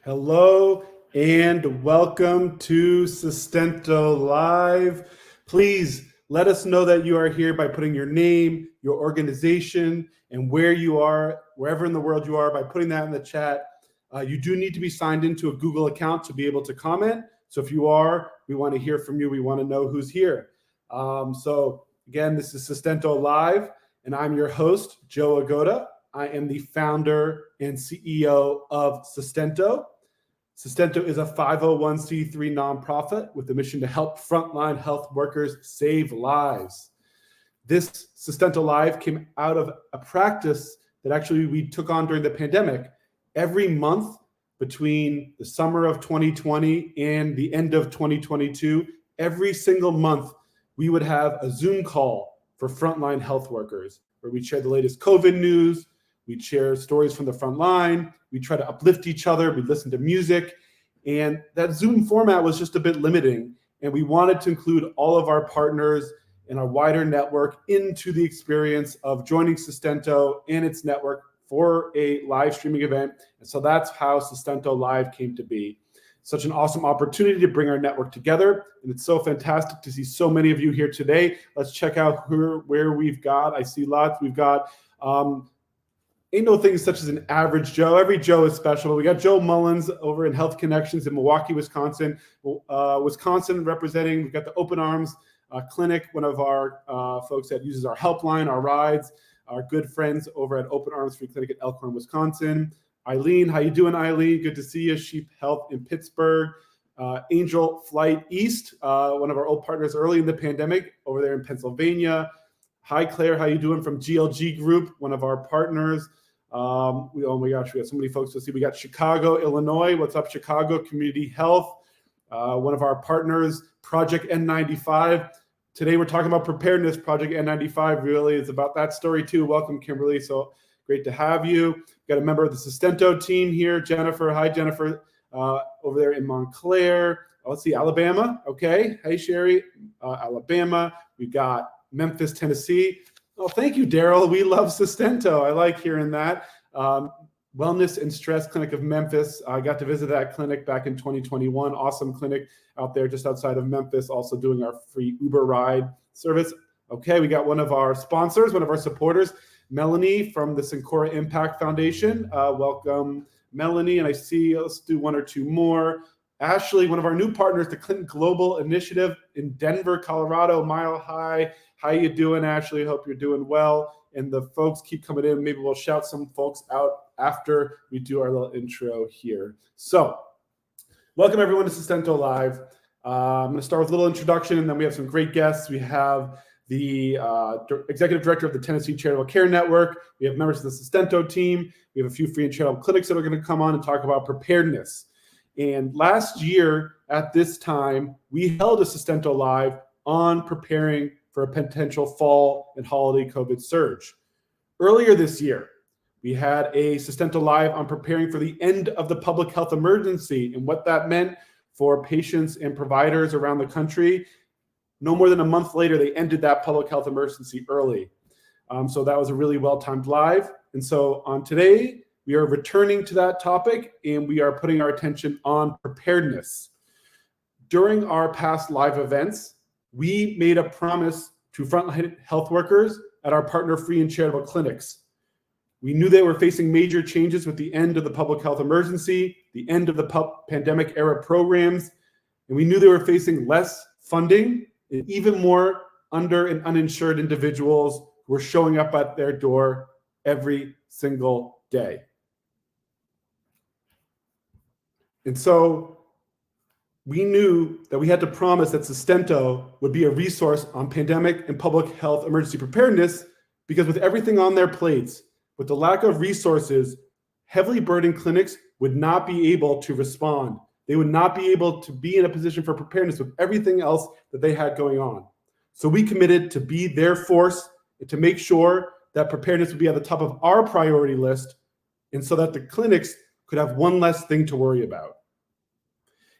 Hello and welcome to Sostento Live. Please let us know that you are here by putting your name, your organization, and where you are, wherever in the world you are, by putting that in the chat. You do need to be signed into a Google account to be able to comment. So if you are, we want to hear from you. We want to know who's here. So again, this is Sostento Live, and I'm your host, Joe Agoada. I am the founder and CEO of Sostento. Sostento is a 501c3 nonprofit with the mission to help frontline health workers save lives. This Sostento Live came out of a practice that actually we took on during the pandemic. Every month between the summer of 2020 and the end of 2022, every single month, we would have a Zoom call for frontline health workers where we'd share the latest COVID news, we'd share stories from the front line, we try to uplift each other, we listen to music, and that Zoom format was just a bit limiting. And we wanted to include all of our partners and our wider network into the experience of joining Sostento and its network for a live streaming event. And so that's how Sostento Live came to be. Such an awesome opportunity to bring our network together. And it's so fantastic to see so many of you here today. Let's check out where we've got. I see lots. We've got ain't no thing such as an average Joe. Every Joe is special. We got Joe Mullins over in Health Connections in Milwaukee, Wisconsin. Wisconsin representing, we've got the Open Arms Clinic, one of our folks that uses our helpline, our rides, our good friends over at Open Arms Free Clinic at Elkhorn, Wisconsin. Eileen, how you doing, Eileen? Good to see you. Sheep Health in Pittsburgh. Angel Flight East, one of our old partners early in the pandemic over there in Pennsylvania. Hi, Claire. How you doing from GLG Group, one of our partners. Oh my gosh, we got so many folks to see. We got Chicago, Illinois. What's up, Chicago? Community Health, one of our partners, Project N95. Today we're talking about preparedness. Project N95 really is about that story too. Welcome, Kimberly. So great to have you. We've got a member of the Sostento team here, Jennifer. Hi, Jennifer, over there in Montclair. Let's see, Alabama. Okay. Hey, Sherry, Alabama. We've got Memphis, Tennessee. Oh, thank you, Daryl. We love Sostento. I like hearing that. Wellness and Stress Clinic of Memphis. I got to visit that clinic back in 2021. Awesome clinic out there just outside of Memphis, also doing our free Uber ride service. Okay, we got one of our sponsors, one of our supporters, Melanie from the Syncora Impact Foundation. Welcome, Melanie. And I see, let's do one or two more. Ashley, one of our new partners, the Clinton Global Initiative in Denver, Colorado, Mile High. How you doing, Ashley? Hope you're doing well. And the folks keep coming in. Maybe we'll shout some folks out after we do our little intro here. So welcome everyone to Sostento Live. I'm going to start with a little introduction, and then we have some great guests. We have the executive director of the Tennessee Charitable Care Network. We have members of the Sostento team. We have a few free and charitable clinics that are going to come on and talk about preparedness. And last year at this time, we held a Sostento Live on preparing for a potential fall and holiday COVID surge. Earlier this year, we had a Sostento Live on preparing for the end of the public health emergency and what that meant for patients and providers around the country. No more than a month later, they ended that public health emergency early. So that was a really well-timed live. And so on today, we are returning to that topic, and we are putting our attention on preparedness. During our past live events, we made a promise to frontline health workers at our partner free and charitable clinics. We knew they were facing major changes with the end of the public health emergency, the end of the pandemic era programs, and we knew they were facing less funding and even more under and uninsured individuals who were showing up at their door every single day. And so we knew that we had to promise that Sostento would be a resource on pandemic and public health emergency preparedness, because with everything on their plates, with the lack of resources, heavily burdened clinics would not be able to respond. They would not be able to be in a position for preparedness with everything else that they had going on. So we committed to be their force and to make sure that preparedness would be at the top of our priority list, and so that the clinics could have one less thing to worry about.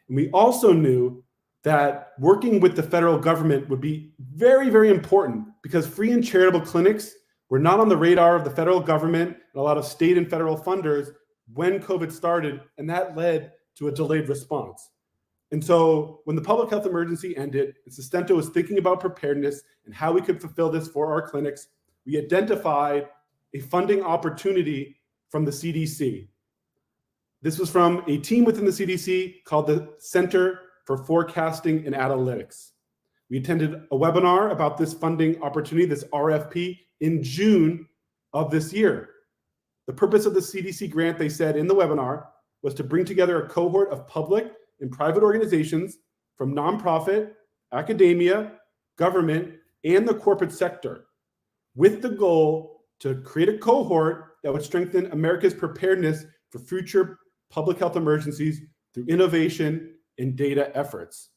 And we also knew that working with the federal government would be very, very important, because free and charitable clinics were not on the radar of the federal government and a lot of state and federal funders when COVID started, and that led to a delayed response. And so when the public health emergency ended, and Sostento was thinking about preparedness and how we could fulfill this for our clinics, we identified a funding opportunity from the CDC. This was from a team within the CDC called the Center for Forecasting and Analytics. We attended a webinar about this funding opportunity, this RFP, in June of this year. The purpose of the CDC grant, they said in the webinar, was to bring together a cohort of public and private organizations from nonprofit, academia, government, and the corporate sector, with the goal to create a cohort that would strengthen America's preparedness for future public health emergencies through innovation and data efforts.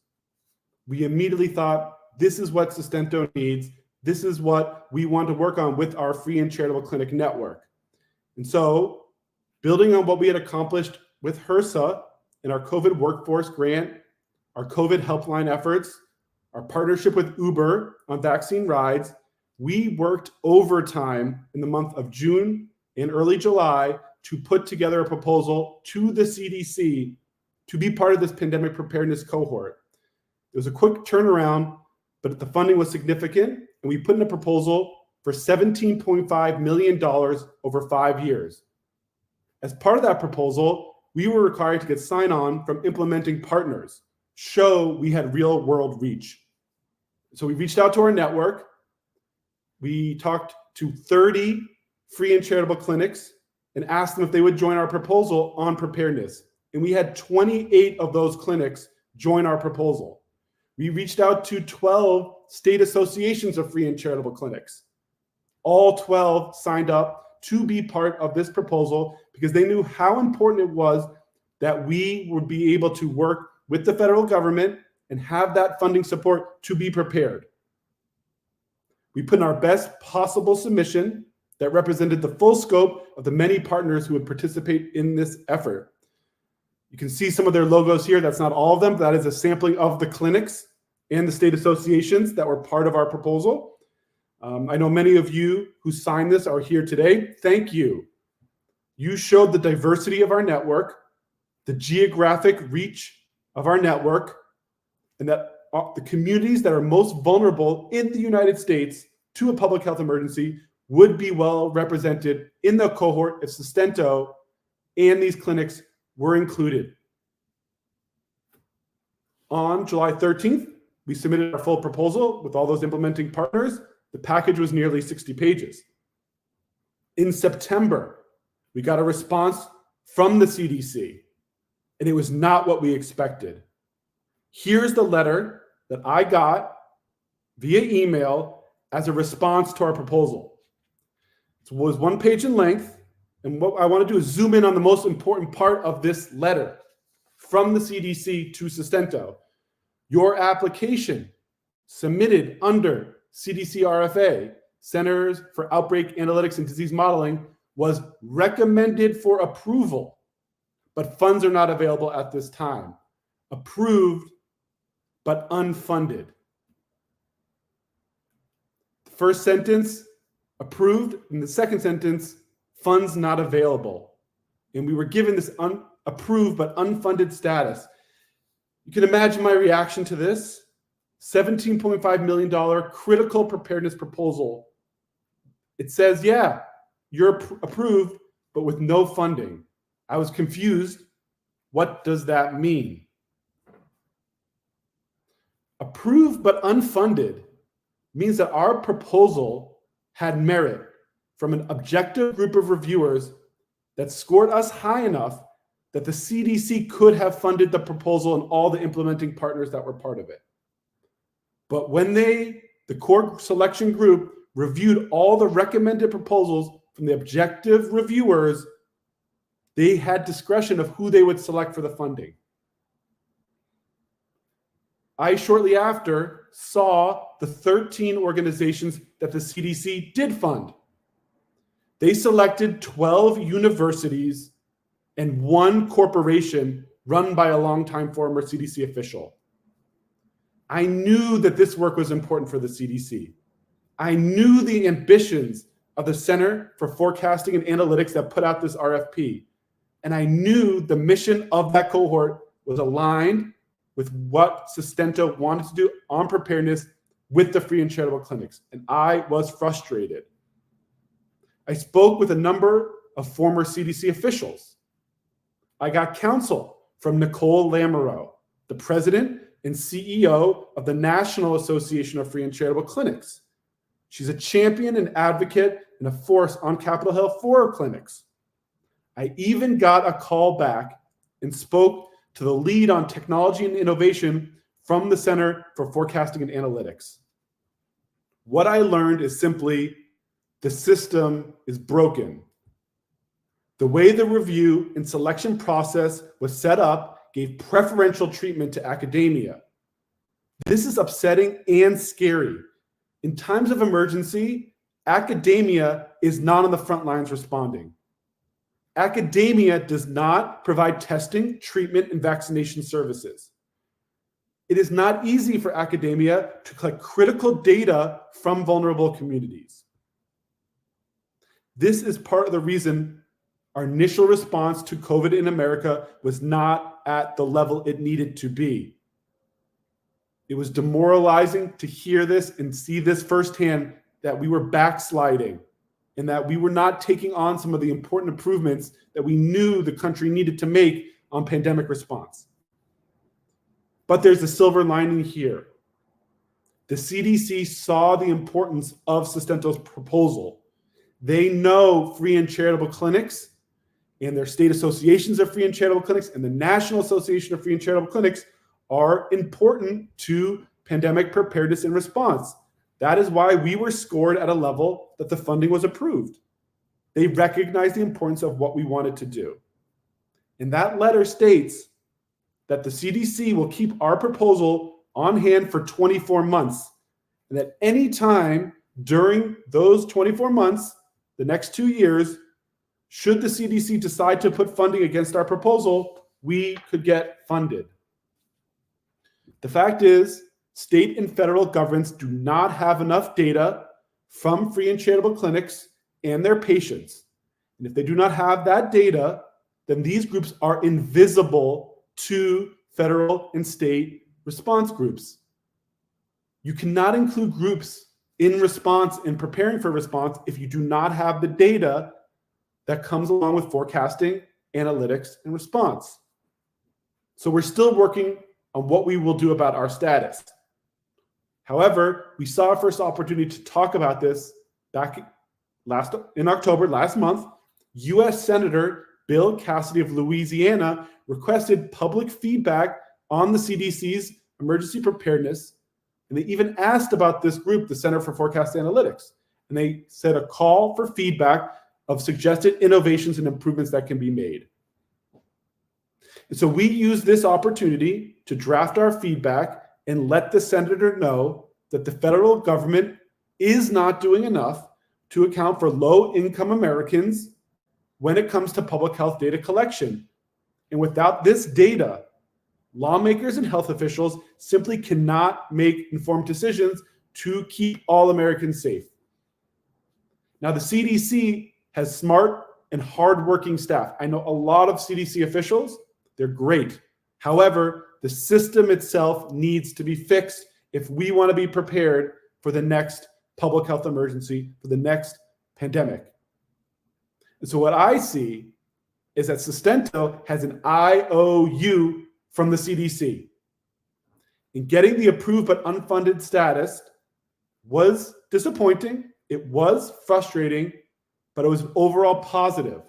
We immediately thought, this is what Sostento needs. This is what we want to work on with our free and charitable clinic network. And so, building on what we had accomplished with HRSA and our COVID workforce grant, our COVID helpline efforts, our partnership with Uber on vaccine rides, we worked overtime in the month of June and early July to put together a proposal to the CDC to be part of this pandemic preparedness cohort. It was a quick turnaround, but the funding was significant, and we put in a proposal for $17.5 million over 5 years. As part of that proposal, we were required to get sign-on from implementing partners, show we had real-world reach. So we reached out to our network. We talked to 30 free and charitable clinics and asked them if they would join our proposal on preparedness. And we had 28 of those clinics join our proposal. We reached out to 12 state associations of free and charitable clinics. All 12 signed up to be part of this proposal because they knew how important it was that we would be able to work with the federal government and have that funding support to be prepared. We put in our best possible submission that represented the full scope of the many partners who would participate in this effort. You can see some of their logos here. That's not all of them. That is a sampling of the clinics and the state associations that were part of our proposal. I know many of you who signed this are here today. Thank you. You showed the diversity of our network, the geographic reach of our network, and that the communities that are most vulnerable in the United States to a public health emergency would be well represented in the cohort if Sostento and these clinics were included. On July 13th, we submitted our full proposal with all those implementing partners. The package was nearly 60 pages. In September, we got a response from the CDC, and it was not what we expected. Here's the letter that I got via email as a response to our proposal. It was 1 page in length, and what I want to do is zoom in on the most important part of this letter from the CDC to Sostento. Your application submitted under CDC RFA, Centers for Outbreak Analytics and Disease Modeling, was recommended for approval, but funds are not available at this time. Approved, but unfunded. The first sentence, approved, and the second sentence, funds not available. And we were given this approved but unfunded status. You can imagine my reaction to this. $17.5 million critical preparedness proposal. It says, yeah, you're approved, but with no funding. I was confused. What does that mean? Approved but unfunded means that our proposal had merit from an objective group of reviewers that scored us high enough that the CDC could have funded the proposal and all the implementing partners that were part of it. But when the core selection group reviewed all the recommended proposals from the objective reviewers, they had discretion of who they would select for the funding. I shortly after saw the 13 organizations that the CDC did fund. They selected 12 universities and 1 corporation run by a longtime former CDC official. I knew that this work was important for the CDC. I knew the ambitions of the Center for Forecasting and Analytics that put out this RFP. And I knew the mission of that cohort was aligned with what Sostento wanted to do on preparedness with the free and charitable clinics. And I was frustrated. I spoke with a number of former CDC officials. I got counsel from Nicole Lamoureux, the president and CEO of the National Association of Free and Charitable Clinics. She's a champion and advocate and a force on Capitol Hill for clinics. I even got a call back and spoke to the lead on technology and innovation from the Center for Forecasting and Analytics. What I learned is simply the system is broken. The way the review and selection process was set up gave preferential treatment to academia. This is upsetting and scary. In times of emergency, academia is not on the front lines responding. Academia does not provide testing, treatment, and vaccination services. It is not easy for academia to collect critical data from vulnerable communities. This is part of the reason our initial response to COVID in America was not at the level it needed to be. It was demoralizing to hear this and see this firsthand, that we were backsliding and that we were not taking on some of the important improvements that we knew the country needed to make on pandemic response. But there's a silver lining here. The CDC saw the importance of Sostento's proposal. They know free and charitable clinics and their state associations of free and charitable clinics and the National Association of Free and Charitable Clinics are important to pandemic preparedness and response. That is why we were scored at a level that the funding was approved. They recognized the importance of what we wanted to do. And that letter states that the CDC will keep our proposal on hand for 24 months. And at any time during those 24 months, the next 2 years, should the CDC decide to put funding against our proposal, we could get funded. The fact is, state and federal governments do not have enough data from free and charitable clinics and their patients. And if they do not have that data, then these groups are invisible to federal and state response groups. You cannot include groups in response and preparing for response if you do not have the data that comes along with forecasting, analytics, and response. So we're still working on what we will do about our status. However, we saw our first opportunity to talk about this back in October, last month. U.S. Senator Bill Cassidy of Louisiana requested public feedback on the CDC's emergency preparedness, and they even asked about this group, the Center for Forecast Analytics, and they said a call for feedback of suggested innovations and improvements that can be made. And so we use this opportunity to draft our feedback and let the senator know that the federal government is not doing enough to account for low-income Americans when it comes to public health data collection. And without this data, lawmakers and health officials simply cannot make informed decisions to keep all Americans safe. Now, the CDC has smart and hardworking staff. I know a lot of CDC officials, they're great. However, the system itself needs to be fixed if we want to be prepared for the next public health emergency, for the next pandemic. And so what I see is that Sostento has an IOU from the CDC. And getting the approved but unfunded status was disappointing. It was frustrating, but it was overall positive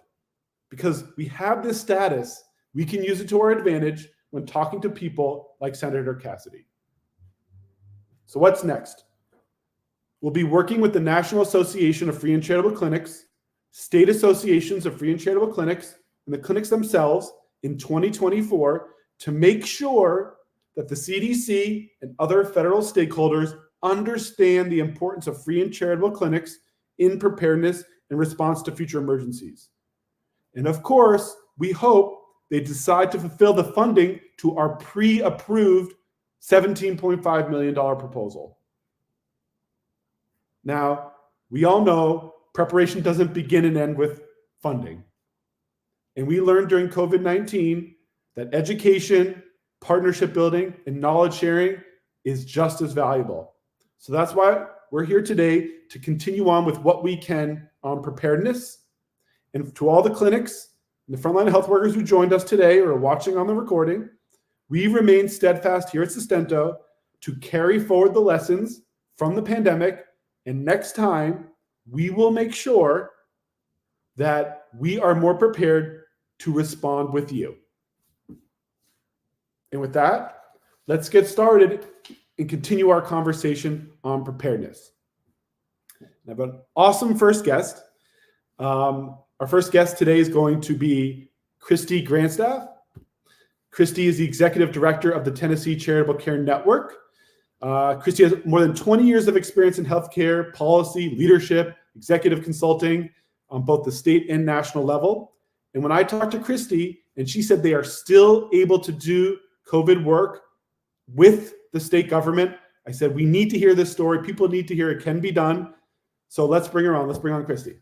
because we have this status. We can use it to our advantage when talking to people like Senator Cassidy. So what's next? We'll be working with the National Association of Free and Charitable Clinics, state associations of free and charitable clinics, and the clinics themselves in 2024 to make sure that the CDC and other federal stakeholders understand the importance of free and charitable clinics in preparedness and response to future emergencies. And of course, we hope they decide to fulfill the funding to our pre-approved $17.5 million proposal. Now, we all know preparation doesn't begin and end with funding. And we learned during COVID-19 that education, partnership building, and knowledge sharing is just as valuable. So that's why we're here today to continue on with what we can on preparedness. And to all the clinics and the frontline health workers who joined us today or are watching on the recording, we remain steadfast here at Sostento to carry forward the lessons from the pandemic. And next time, we will make sure that we are more prepared to respond with you. And with that, let's get started and continue our conversation on preparedness. I have an awesome first guest. Our first guest today is going to be Christy Grandstaff. Christy is the Executive Director of the Tennessee Charitable Care Network. Christy has more than 20 years of experience in healthcare, policy, leadership, executive consulting on both the state and national level. And when I talked to Christy, and she said they are still able to do COVID work with the state government, I said, we need to hear this story. People need to hear it can be done. So let's bring her on. Let's bring on Christy.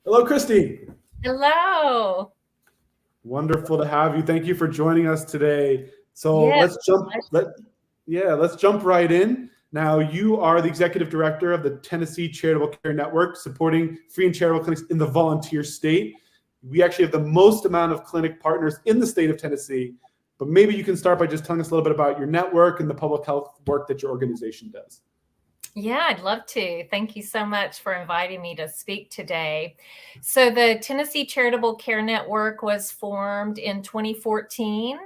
Hello, Christy. Hello. Wonderful to have you. Thank you for joining us today. So let's jump right in. Now, you are the Executive Director of the Tennessee Charitable Care Network, supporting free and charitable clinics in the volunteer state. We actually have the most amount of clinic partners in the state of Tennessee, but maybe you can start by just telling us a little bit about your network and the public health work that your organization does. Yeah, I'd love to. Thank you so much for inviting me to speak today. So the Tennessee Charitable Care Network was formed in 2014,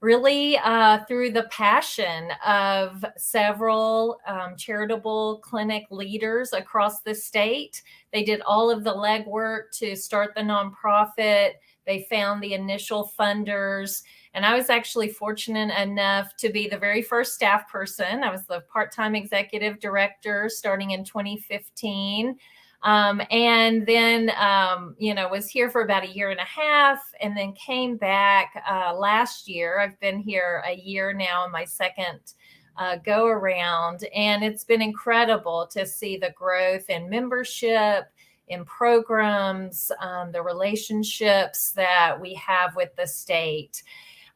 really through the passion of several charitable clinic leaders across the state. They did all of the legwork to start the nonprofit. They found the initial funders. And I was actually fortunate enough to be the very first staff person. I was the part-time executive director starting in 2015. And then, was here for about a year and a half and then came back last year. I've been here a year now in my second go around. And it's been incredible to see the growth in membership, in programs, the relationships that we have with the state.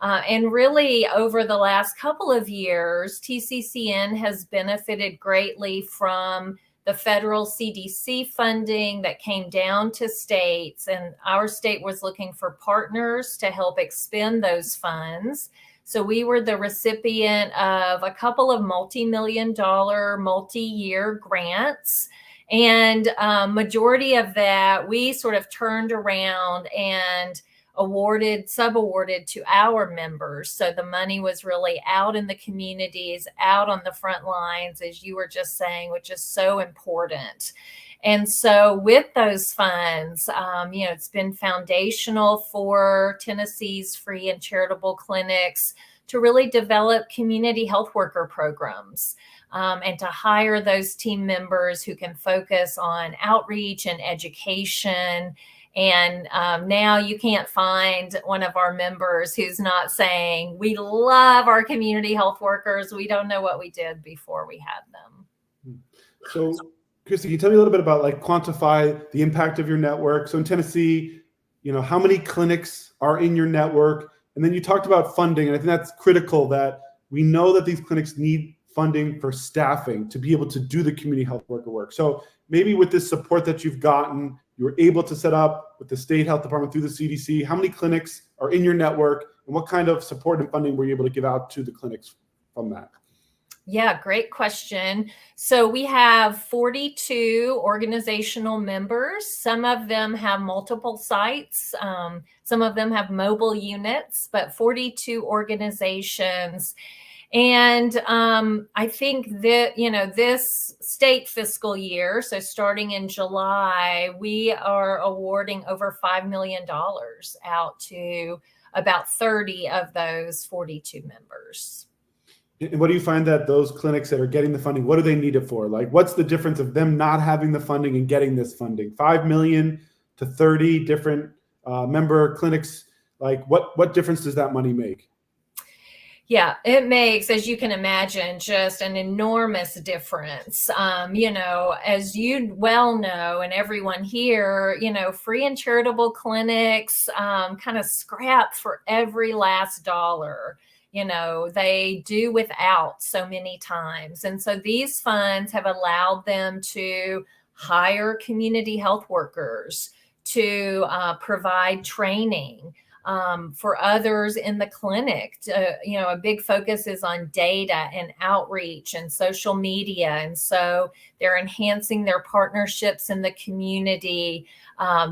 And really, over the last couple of years, TCCN has benefited greatly from the federal CDC funding that came down to states. And our state was looking for partners to help expend those funds. So we were the recipient of a couple of multi-million-dollar, multi-year grants. And majority of that, we sort of turned around and subawarded to our members. So the money was really out in the communities, out on the front lines, as you were just saying, which is so important. And so with those funds, it's been foundational for Tennessee's free and charitable clinics to really develop community health worker programs. And to hire those team members who can focus on outreach and education. And now you can't find one of our members who's not saying, we love our community health workers. We don't know what we did before we had them. So, Christy, can you tell me a little bit about quantify the impact of your network? So in Tennessee, how many clinics are in your network? And then you talked about funding, and I think that's critical, that we know that these clinics need funding for staffing to be able to do the community health worker work. So maybe with this support that you've gotten, you were able to set up with the state health department through the CDC. How many clinics are in your network, and what kind of support and funding were you able to give out to the clinics from that? Yeah, great question. So we have 42 organizational members. Some of them have multiple sites. Some of them have mobile units, but 42 organizations. And I think that, this state fiscal year, so starting in July, we are awarding over $5 million out to about 30 of those 42 members. And what do you find that those clinics that are getting the funding, what do they need it for? What's the difference of them not having the funding and getting this funding? 5 million to 30 different member clinics. What difference does that money make? Yeah, it makes, as you can imagine, just an enormous difference. As you well know, and everyone here, free and charitable clinics kind of scrap for every last dollar. They do without so many times. And so these funds have allowed them to hire community health workers, to provide training for others in the clinic. A big focus is on data and outreach and social media. And so they're enhancing their partnerships in the community.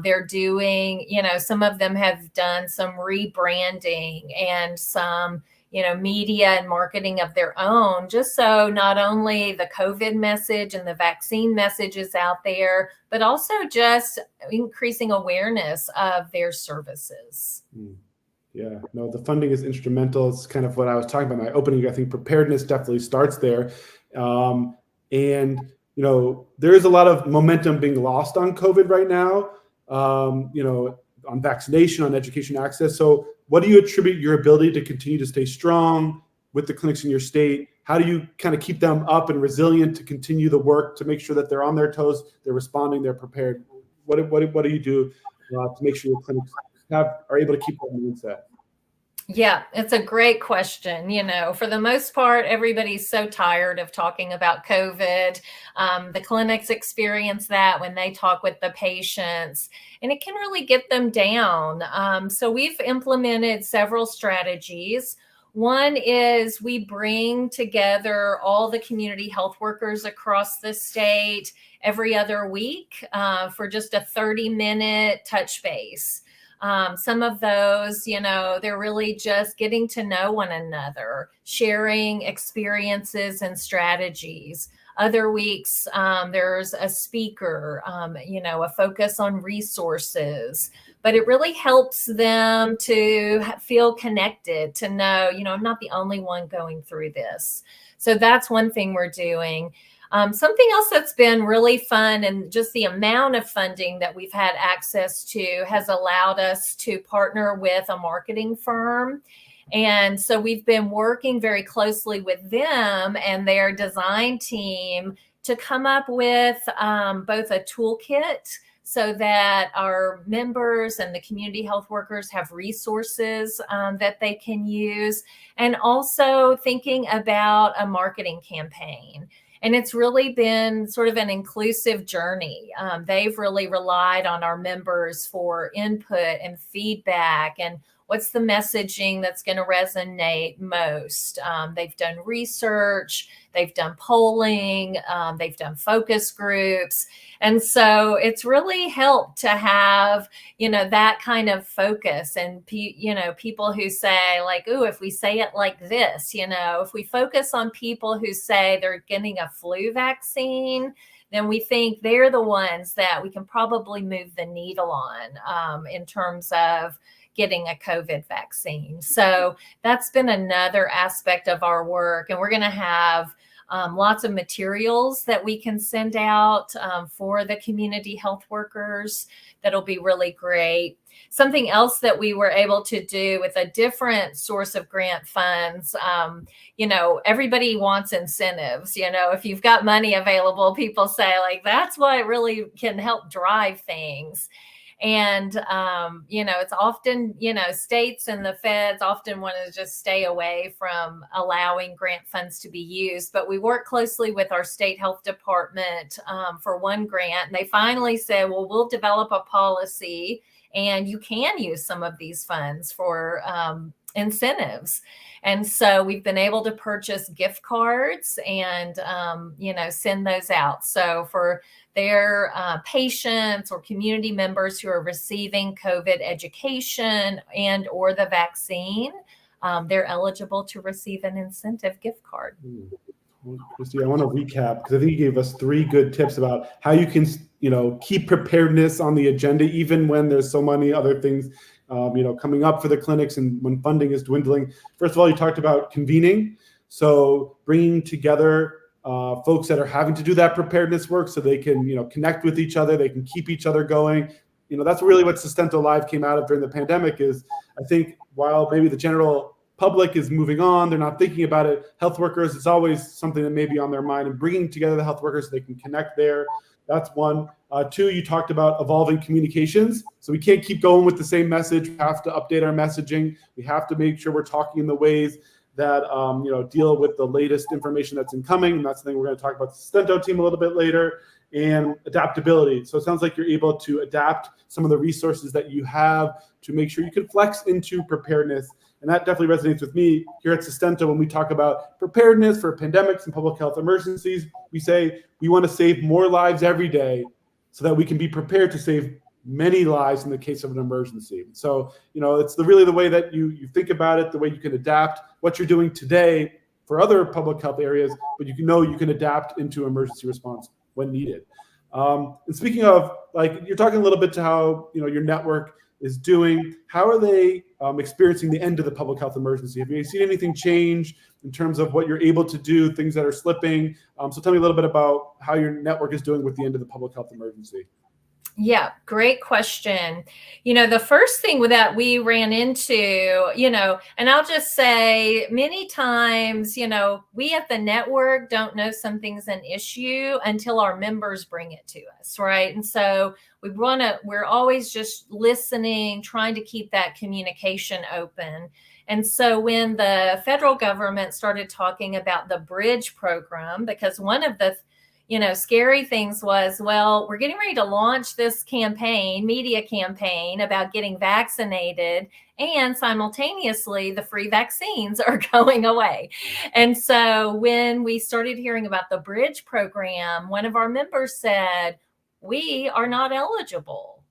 They're doing, some of them have done some rebranding and some media and marketing of their own, just so not only the COVID message and the vaccine message is out there, but also just increasing awareness of their services. Yeah, no, the funding is instrumental. It's kind of what I was talking about in my opening. I think preparedness definitely starts there. There is a lot of momentum being lost on COVID right now, on vaccination, on education access. So what do you attribute your ability to continue to stay strong with the clinics in your state? How do you kind of keep them up and resilient to continue the work, to make sure that they're on their toes, they're responding, they're prepared? What do you do to make sure your clinics are able to keep that mindset? Yeah, it's a great question. For the most part, everybody's so tired of talking about COVID. The clinics experience that when they talk with the patients, and it can really get them down. So we've implemented several strategies. One is we bring together all the community health workers across the state every other week for just a 30-minute touch base. Some of those, they're really just getting to know one another, sharing experiences and strategies. Other weeks, there's a speaker, a focus on resources, but it really helps them to feel connected, to know, I'm not the only one going through this. So that's one thing we're doing. Something else that's been really fun, and just the amount of funding that we've had access to has allowed us to partner with a marketing firm. And so we've been working very closely with them and their design team to come up with both a toolkit so that our members and the community health workers have resources that they can use, and also thinking about a marketing campaign. And it's really been sort of an inclusive journey. They've really relied on our members for input and feedback and what's the messaging that's going to resonate most. They've done research, they've done polling, they've done focus groups. And so it's really helped to have, that kind of focus, and, people who say like, ooh, if we say it like this, if we focus on people who say they're getting a flu vaccine, then we think they're the ones that we can probably move the needle on in terms of getting a COVID vaccine. So that's been another aspect of our work. And we're going to have lots of materials that we can send out for the community health workers. That'll be really great. Something else that we were able to do with a different source of grant funds, everybody wants incentives. If you've got money available, people say like, that's what really can help drive things. And, it's often, states and the feds often want to just stay away from allowing grant funds to be used. But we work closely with our state health department for one grant. And they finally said, well, we'll develop a policy and you can use some of these funds for incentives. And so we've been able to purchase gift cards and, send those out. So for their patients or community members who are receiving COVID education and or the vaccine, they're eligible to receive an incentive gift card. Christy, I want to recap because I think you gave us 3 good tips about how you can, keep preparedness on the agenda, even when there's so many other things, coming up for the clinics and when funding is dwindling. First of all, you talked about convening. So bringing together folks that are having to do that preparedness work so they can, connect with each other, they can keep each other going. That's really what Sostento Live came out of during the pandemic is, I think, while maybe the general public is moving on. They're not thinking about it. Health workers, it's always something that may be on their mind, and bringing together the health workers so they can connect there. That's one. Two, you talked about evolving communications. So we can't keep going with the same message. We have to update our messaging. We have to make sure we're talking in the ways that deal with the latest information that's incoming. And that's the thing we're going to talk about the Sostento team a little bit later. And adaptability. So it sounds like you're able to adapt some of the resources that you have to make sure you can flex into preparedness. And that definitely resonates with me here at Sostento. When we talk about preparedness for pandemics and public health emergencies, we say we want to save more lives every day so that we can be prepared to save many lives in the case of an emergency. So, it's really the way that you think about it, the way you can adapt what you're doing today for other public health areas, but you can adapt into emergency response when needed. And speaking of, you're talking a little bit to how, your network is doing. How are they experiencing the end of the public health emergency? Have you seen anything change in terms of what you're able to do, things that are slipping? So tell me a little bit about how your network is doing with the end of the public health emergency. Yeah, great question. The first thing that we ran into, and I'll just say many times, we at the network don't know something's an issue until our members bring it to us, right? And so we're always just listening, trying to keep that communication open. And so when the federal government started talking about the Bridge program, because one of the scary things was, well, we're getting ready to launch this media campaign about getting vaccinated, and simultaneously the free vaccines are going away. And so when we started hearing about the Bridge program, one of our members said, we are not eligible.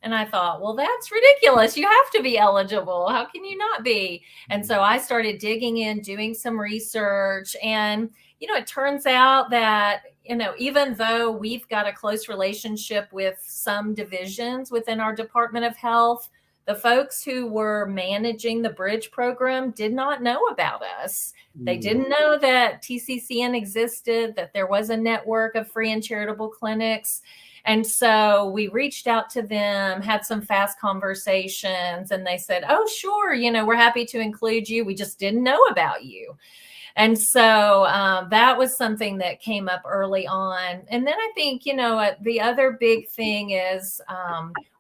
And I thought, well, that's ridiculous. You have to be eligible. How can you not be? And so I started digging in, doing some research, and it turns out that, even though we've got a close relationship with some divisions within our Department of Health, the folks who were managing the Bridge program did not know about us. They didn't know that TCCN existed, that there was a network of free and charitable clinics. And so we reached out to them, had some fast conversations, and they said, oh, sure, we're happy to include you. We just didn't know about you. And so that was something that came up early on. And then I think, the other big thing is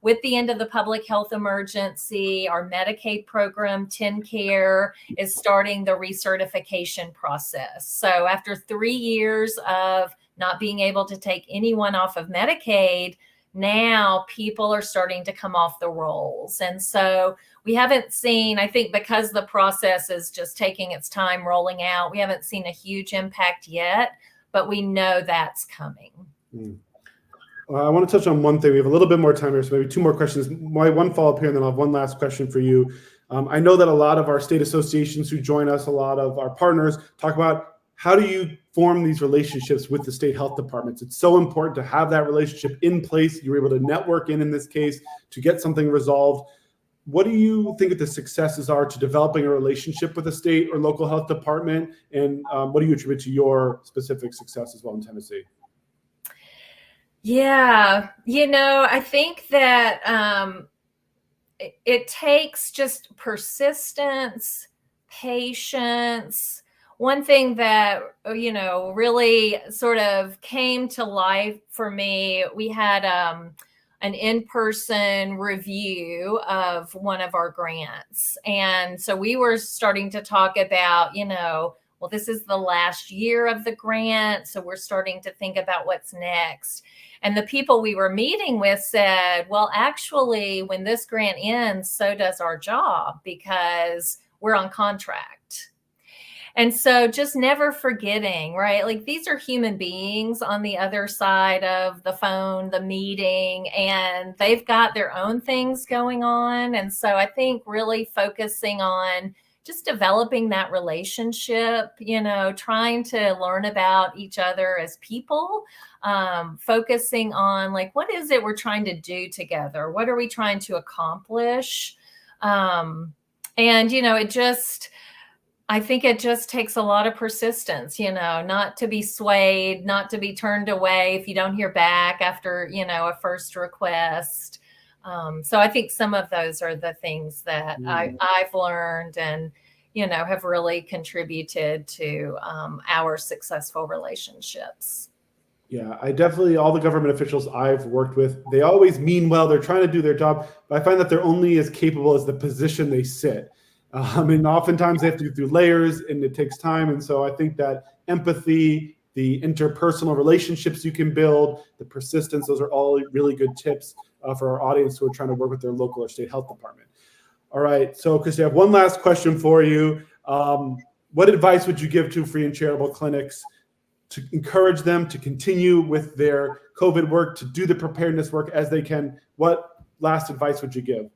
with the end of the public health emergency, our Medicaid program, TennCare, is starting the recertification process. So after 3 years of not being able to take anyone off of Medicaid, now people are starting to come off the rolls. And so we haven't seen, I think because the process is just taking its time rolling out, we haven't seen a huge impact yet, but we know that's coming. I want to touch on one thing. We have a little bit more time here, so maybe two more questions. My one follow-up here, and then I'll have one last question for you. I know that a lot of our state associations who join us, a lot of our partners, talk about how do you form these relationships with the state health departments? It's so important to have that relationship in place. You're able to network in this case, to get something resolved. What do you think that the successes are to developing a relationship with a state or local health department? And what do you attribute to your specific success as well in Tennessee? Yeah, I think that it takes just persistence, patience. One thing that, really sort of came to life for me, we had an in-person review of one of our grants. And so we were starting to talk about, well, this is the last year of the grant, so we're starting to think about what's next. And the people we were meeting with said, well, actually, when this grant ends, so does our job, because we're on contract. And so just never forgetting, right? Like, these are human beings on the other side of the phone, the meeting, and they've got their own things going on. And so I think really focusing on just developing that relationship, trying to learn about each other as people, focusing on like, what is it we're trying to do together? What are we trying to accomplish? I think it just takes a lot of persistence, not to be swayed, not to be turned away if you don't hear back after, a first request. So I think some of those are the things that I've learned. And, have really contributed to our successful relationships. Yeah, all the government officials I've worked with, they always mean well. They're trying to do their job, but I find that they're only as capable as the position they sit. And oftentimes they have to go through layers and it takes time. And so I think that empathy, the interpersonal relationships you can build, the persistence, those are all really good tips for our audience who are trying to work with their local or state health department. All right, so Christy, I have one last question for you. What advice would you give to free and charitable clinics to encourage them to continue with their COVID work, to do the preparedness work as they can? What last advice would you give?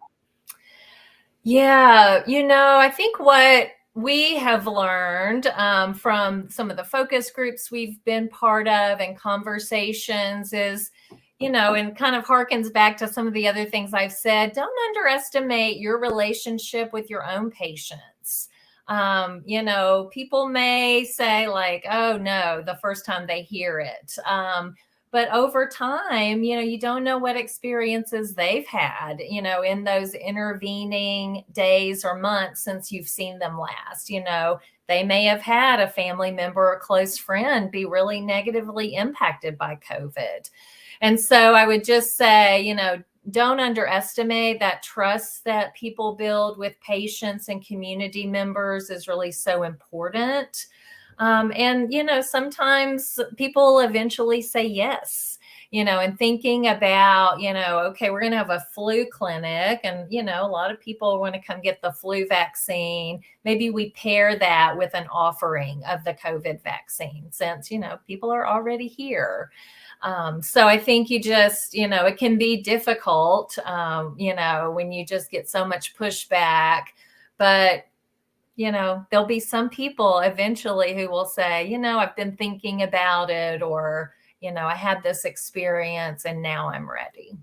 Yeah, I think what we have learned from some of the focus groups we've been part of and conversations is, and kind of harkens back to some of the other things I've said, don't underestimate your relationship with your own patients. People may say like, oh no, the first time they hear it. But over time, you don't know what experiences they've had, in those intervening days or months since you've seen them last. They may have had a family member or close friend be really negatively impacted by COVID. And so I would just say, don't underestimate that trust that people build with patients and community members is really so important. And sometimes people eventually say yes, and thinking about, okay, we're going to have a flu clinic and, a lot of people want to come get the flu vaccine. Maybe we pair that with an offering of the COVID vaccine since, people are already here. So I think you just, it can be difficult, when you just get so much pushback, but there'll be some people eventually who will say, I've been thinking about it, or, I had this experience and now I'm ready.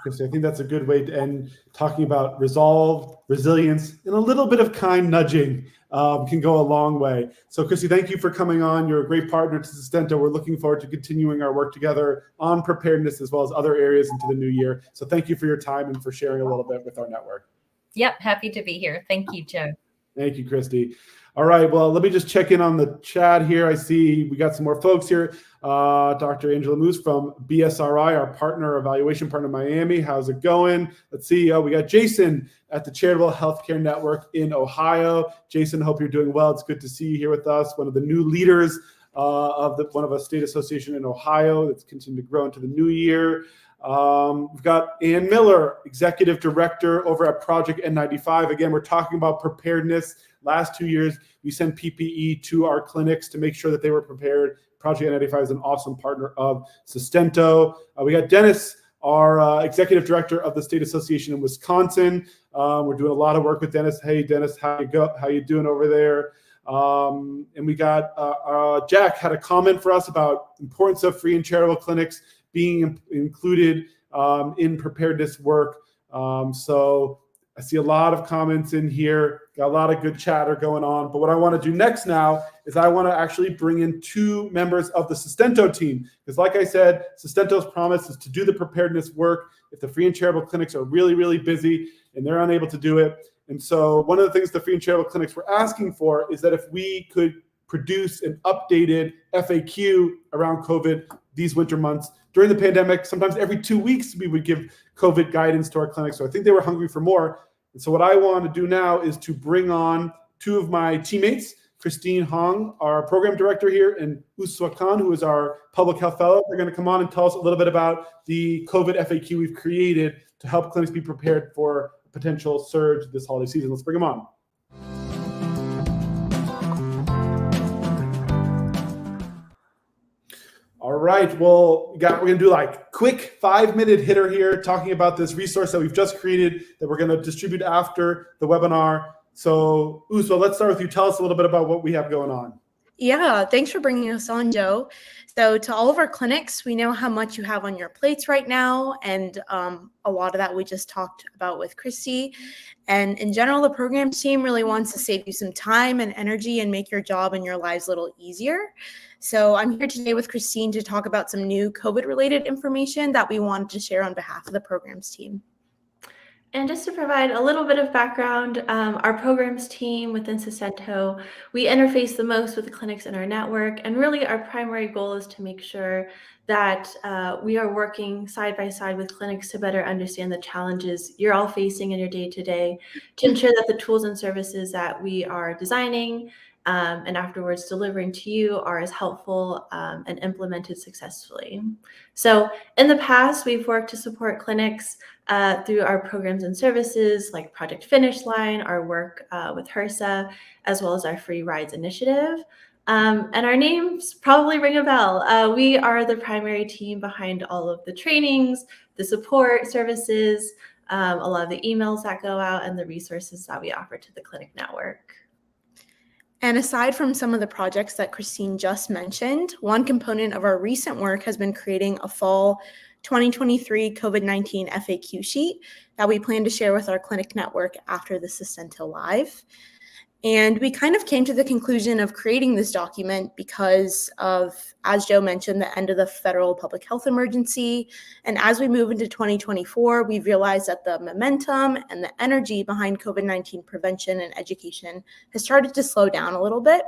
Christy, I think that's a good way to end, talking about resolve, resilience, and a little bit of kind nudging can go a long way. So Christy, thank you for coming on. You're a great partner to Sostento. We're looking forward to continuing our work together on preparedness as well as other areas into the new year. So thank you for your time and for sharing a little bit with our network. Yep, happy to be here. Thank you, Joe. Thank you, Christy. All right, well, let me just check in on the chat here. I see we got some more folks here. Dr. Angela Moose from BSRI, our partner, evaluation partner in Miami. How's it going? Let's see. We got Jason at the Charitable Healthcare Network in Ohio. Jason, hope you're doing well. It's good to see you here with us. One of the new leaders of one of a state association in Ohio that's continuing to grow into the new year. We've got Ann Miller, Executive Director over at Project N95. Again, we're talking about preparedness. Last 2 years, we sent PPE to our clinics to make sure that they were prepared. Project N95 is an awesome partner of Sostento. We got Dennis, our Executive Director of the State Association in Wisconsin. We're doing a lot of work with Dennis. Hey, Dennis, how you doing over there? And we got Jack had a comment for us about importance of free and charitable clinics being included in preparedness work. So I see a lot of comments in here, got a lot of good chatter going on. But what I want to do next now is I want to actually bring in two members of the Sostento team. Because like I said, Sostento's promise is to do the preparedness work if the free and charitable clinics are really, really busy and they're unable to do it. And so one of the things the free and charitable clinics were asking for is that if we could produce an updated FAQ around COVID these winter months. During the pandemic, sometimes every 2 weeks we would give COVID guidance to our clinics. So I think they were hungry for more. And so what I want to do now is to bring on two of my teammates, Christine Hong, our program director here, and Uswa Khan, who is our public health fellow. They're going to come on and tell us a little bit about the COVID FAQ we've created to help clinics be prepared for a potential surge this holiday season. Let's bring them on. All right, well, we're going to do like quick 5-minute hitter here talking about this resource that we've just created that we're going to distribute after the webinar. So Uswa, let's start with you. Tell us a little bit about what we have going on. Yeah, thanks for bringing us on, Joe. So to all of our clinics, we know how much you have on your plates right now, and a lot of that we just talked about with Christy. And in general, the program team really wants to save you some time and energy and make your job and your lives a little easier. So I'm here today with Christine to talk about some new COVID-related information that we wanted to share on behalf of the programs team. And just to provide a little bit of background, our programs team within Sostento, we interface the most with the clinics in our network. And really our primary goal is to make sure that we are working side by side with clinics to better understand the challenges you're all facing in your day-to-day, to ensure that the tools and services that we are designing and afterwards delivering to you are as helpful and implemented successfully. So in the past, we've worked to support clinics through our programs and services like Project Finish Line, our work with HRSA, as well as our Free Rides initiative. And our names probably ring a bell. We are the primary team behind all of the trainings, the support services, a lot of the emails that go out, and the resources that we offer to the clinic network. And aside from some of the projects that Christine just mentioned, one component of our recent work has been creating a fall 2023 COVID-19 FAQ sheet that we plan to share with our clinic network after the Sostento Live. And we kind of came to the conclusion of creating this document because of, as Joe mentioned, the end of the federal public health emergency. And as we move into 2024, we've realized that the momentum and the energy behind COVID-19 prevention and education has started to slow down a little bit.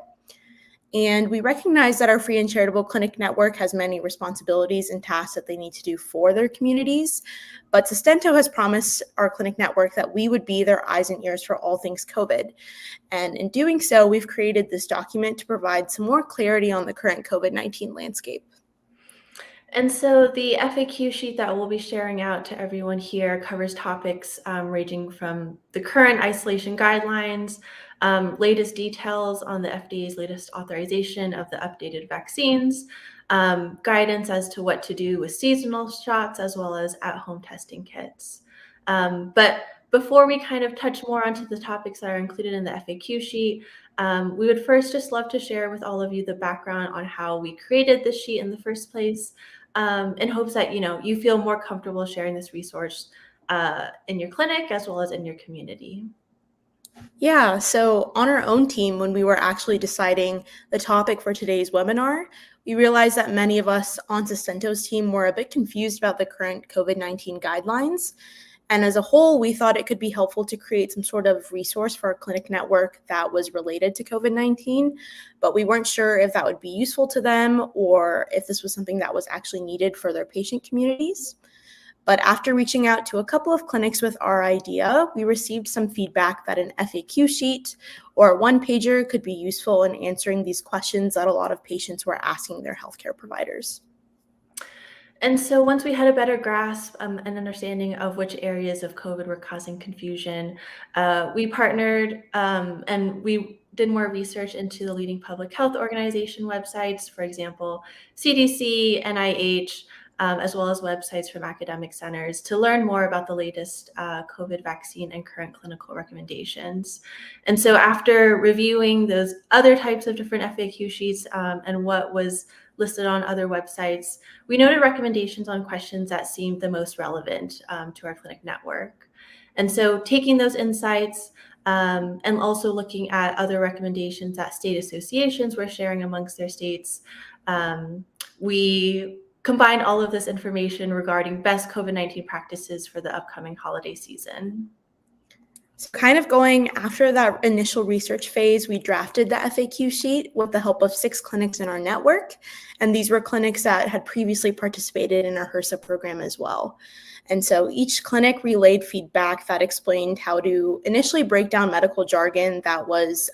And we recognize that our free and charitable clinic network has many responsibilities and tasks that they need to do for their communities. But Sostento has promised our clinic network that we would be their eyes and ears for all things COVID. And in doing so, we've created this document to provide some more clarity on the current COVID-19 landscape. And so the FAQ sheet that we'll be sharing out to everyone here covers topics ranging from the current isolation guidelines, latest details on the FDA's latest authorization of the updated vaccines, guidance as to what to do with seasonal shots, as well as at-home testing kits. But before we kind of touch more onto the topics that are included in the FAQ sheet, we would first just love to share with all of you the background on how we created this sheet in the first place, in hopes that you feel more comfortable sharing this resource in your clinic as well as in your community. Yeah, so on our own team, when we were actually deciding the topic for today's webinar, we realized that many of us on Sostento's team were a bit confused about the current COVID-19 guidelines. And as a whole, we thought it could be helpful to create some sort of resource for our clinic network that was related to COVID-19, but we weren't sure if that would be useful to them or if this was something that was actually needed for their patient communities. But after reaching out to a couple of clinics with our idea, we received some feedback that an FAQ sheet or a one-pager could be useful in answering these questions that a lot of patients were asking their healthcare providers. And so once we had a better grasp and understanding of which areas of COVID were causing confusion, we partnered and we did more research into the leading public health organization websites, for example, CDC, NIH, as well as websites from academic centers to learn more about the latest COVID vaccine and current clinical recommendations. And so after reviewing those other types of different FAQ sheets and what was listed on other websites, we noted recommendations on questions that seemed the most relevant to our clinic network. And so taking those insights and also looking at other recommendations that state associations were sharing amongst their states, we combine all of this information regarding best COVID-19 practices for the upcoming holiday season. So kind of going after that initial research phase, we drafted the FAQ sheet with the help of 6 clinics in our network. And these were clinics that had previously participated in our HRSA program as well. And so each clinic relayed feedback that explained how to initially break down medical jargon that was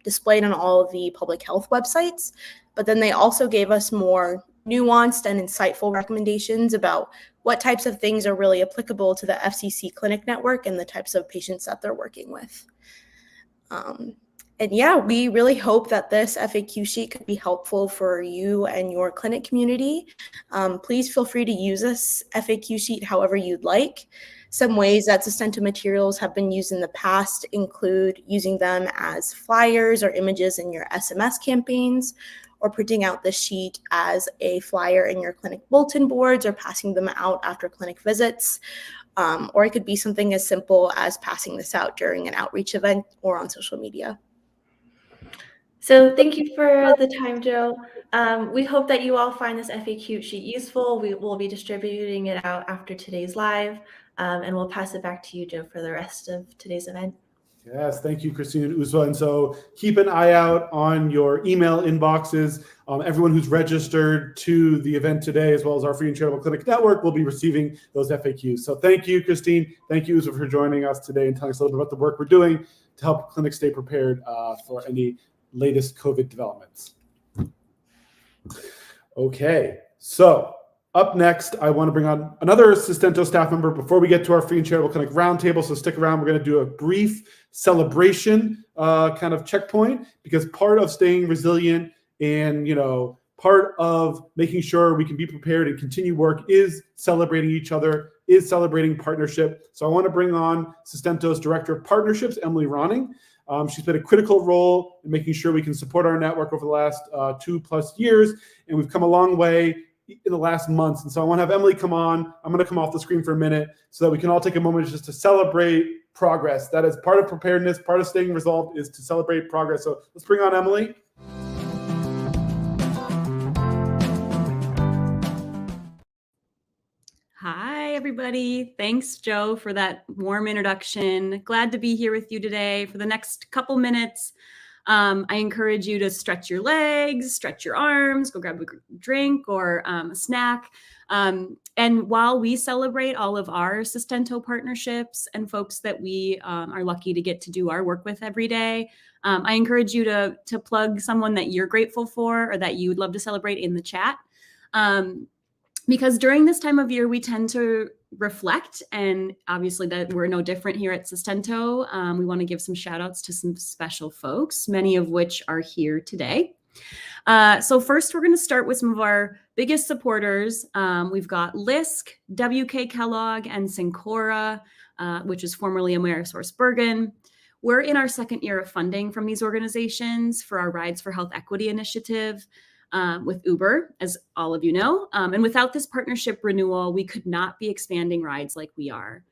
displayed on all of the public health websites. But then they also gave us more nuanced and insightful recommendations about what types of things are really applicable to the FCC clinic network and the types of patients that they're working with. And yeah, we really hope that this FAQ sheet could be helpful for you and your clinic community. Please feel free to use this FAQ sheet however you'd like. Some ways that Sostento materials have been used in the past include using them as flyers or images in your SMS campaigns, or printing out the sheet as a flyer in your clinic bulletin boards, or passing them out after clinic visits. Or it could be something as simple as passing this out during an outreach event or on social media. So thank you for the time, Joe. We hope that you all find this FAQ sheet useful. We will be distributing it out after today's live, and we'll pass it back to you, Joe, for the rest of today's event. Yes, thank you, Christine and Uzwa. And so keep an eye out on your email inboxes. Everyone who's registered to the event today, as well as our Free and Charitable Clinic Network, will be receiving those FAQs. So thank you, Christine. Thank you, Uzwa, for joining us today and telling us a little bit about the work we're doing to help clinics stay prepared for any latest COVID developments. Okay, so up next, I want to bring on another Sostento staff member before we get to our Free and Charitable Clinic Roundtable. So stick around. We're going to do a brief celebration kind of checkpoint, because part of staying resilient and, part of making sure we can be prepared and continue work is celebrating each other, is celebrating partnership. So I want to bring on Sostento's Director of Partnerships, Emily Ronning. She's played a critical role in making sure we can support our network over the last 2+ years, and we've come a long way in the last months. And so I want to have Emily come on. I'm going to come off the screen for a minute so that we can all take a moment just to celebrate progress. That is part of preparedness, part of staying resolved is to celebrate progress. So let's bring on Emily. Hi, everybody. Thanks, Joe, for that warm introduction. Glad to be here with you today for the next couple minutes. I encourage you to stretch your legs, stretch your arms, go grab a drink or a snack. And while we celebrate all of our Sostento partnerships and folks that we are lucky to get to do our work with every day, I encourage you to plug someone that you're grateful for or that you would love to celebrate in the chat. Because during this time of year, we tend to reflect, and obviously that we're no different here at Sostento. We want to give some shout outs to some special folks, many of which are here today. So first, we're going to start with some of our biggest supporters. We've got LISC, WK Kellogg, and Syncora, which is formerly AmerisourceBergen. We're in our second year of funding from these organizations for our Rides for Health Equity initiative. With Uber, as all of you know. And without this partnership renewal, we could not be expanding rides like we are.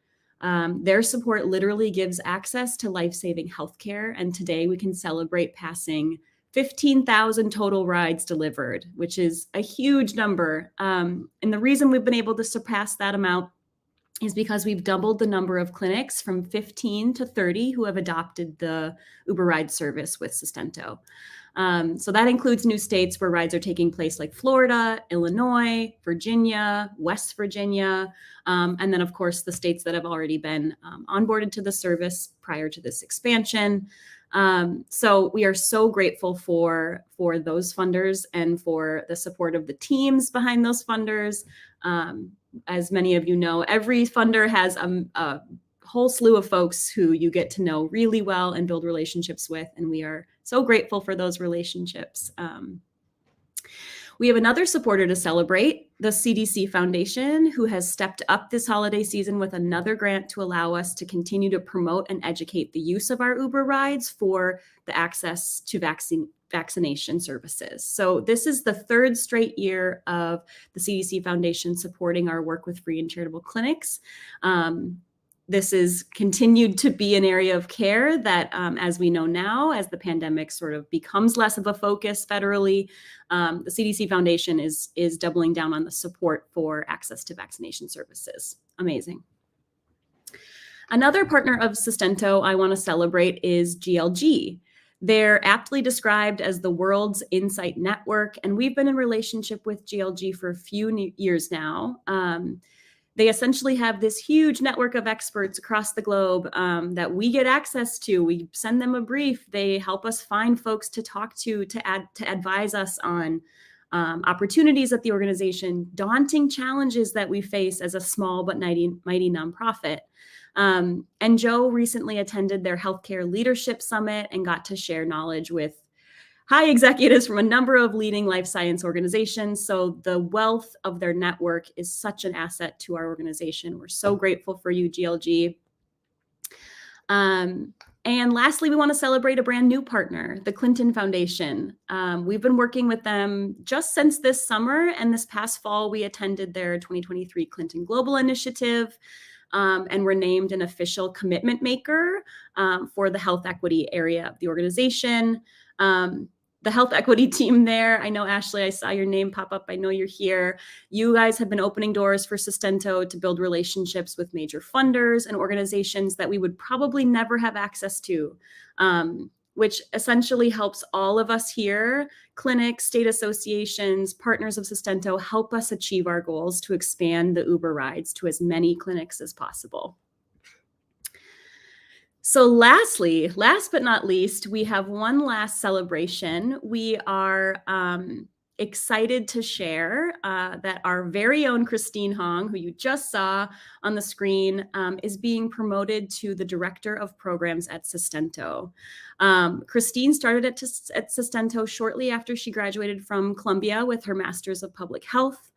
Their support literally gives access to life-saving healthcare. And today we can celebrate passing 15,000 total rides delivered, which is a huge number. And the reason we've been able to surpass that amount is because we've doubled the number of clinics from 15 to 30 who have adopted the Uber ride service with Sostento. So that includes new states where rides are taking place like Florida, Illinois, Virginia, West Virginia, and then of course the states that have already been onboarded to the service prior to this expansion. So we are so grateful for those funders and for the support of the teams behind those funders. As many of you know, every funder has a whole slew of folks who you get to know really well and build relationships with, and we are so grateful for those relationships. We have another supporter to celebrate, the CDC Foundation, who has stepped up this holiday season with another grant to allow us to continue to promote and educate the use of our Uber rides for the access to vaccination services. So this is the third straight year of the CDC Foundation supporting our work with free and charitable clinics. This is continued to be an area of care that, as we know now, as the pandemic sort of becomes less of a focus federally, the CDC Foundation is doubling down on the support for access to vaccination services. Amazing. Another partner of Sostento I want to celebrate is GLG. They're aptly described as the world's insight network, and we've been in relationship with GLG for a few years now. They essentially have this huge network of experts across the globe that we get access to. We send them a brief. They help us find folks to talk to advise us on opportunities at the organization, daunting challenges that we face as a small but mighty nonprofit. And Joe recently attended their Healthcare Leadership Summit and got to share knowledge with high executives from a number of leading life science organizations. So the wealth of their network is such an asset to our organization. We're so grateful for you, GLG. And lastly, we want to celebrate a brand new partner, the Clinton Foundation. We've been working with them just since this summer, and this past fall, we attended their 2023 Clinton Global Initiative, and were named an official commitment maker for the health equity area of the organization. the health equity team there. I know, Ashley, I saw your name pop up. I know you're here. You guys have been opening doors for Sostento to build relationships with major funders and organizations that we would probably never have access to, which essentially helps all of us here, clinics, state associations, partners of Sostento, help us achieve our goals to expand the Uber rides to as many clinics as possible. So lastly, last but not least, we have one last celebration. We are excited to share that our very own Christine Hong, who you just saw on the screen, is being promoted to the Director of Programs at Sostento. Christine started at Sostento shortly after she graduated from Columbia with her Master's of Public Health.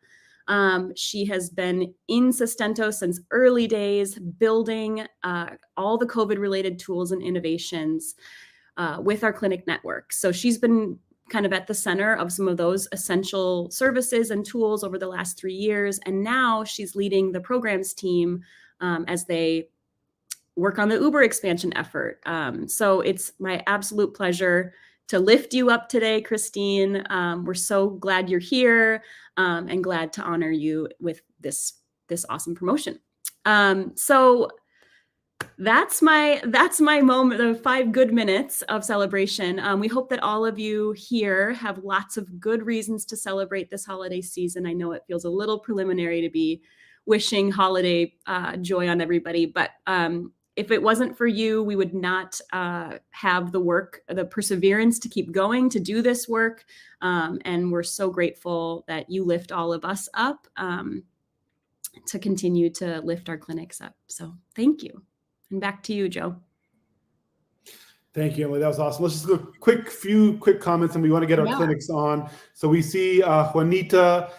She has been in Sostento since early days, building all the COVID-related tools and innovations with our clinic network. So she's been kind of at the center of some of those essential services and tools over the last 3 years. And now she's leading the programs team as they work on the Uber expansion effort. So it's my absolute pleasure to lift you up today, Christine. We're so glad you're here and glad to honor you with this awesome promotion. So that's my moment, the 5 good minutes of celebration. We hope that all of you here have lots of good reasons to celebrate this holiday season. I know it feels a little preliminary to be wishing holiday joy on everybody, but if it wasn't for you, we would not have the work, the perseverance to keep going, to do this work. And we're so grateful that you lift all of us up to continue to lift our clinics up. So thank you. And back to you, Joe. Thank you, Emily. That was awesome. Let's just go few quick comments, and we want to get our clinics on. So we see Juanita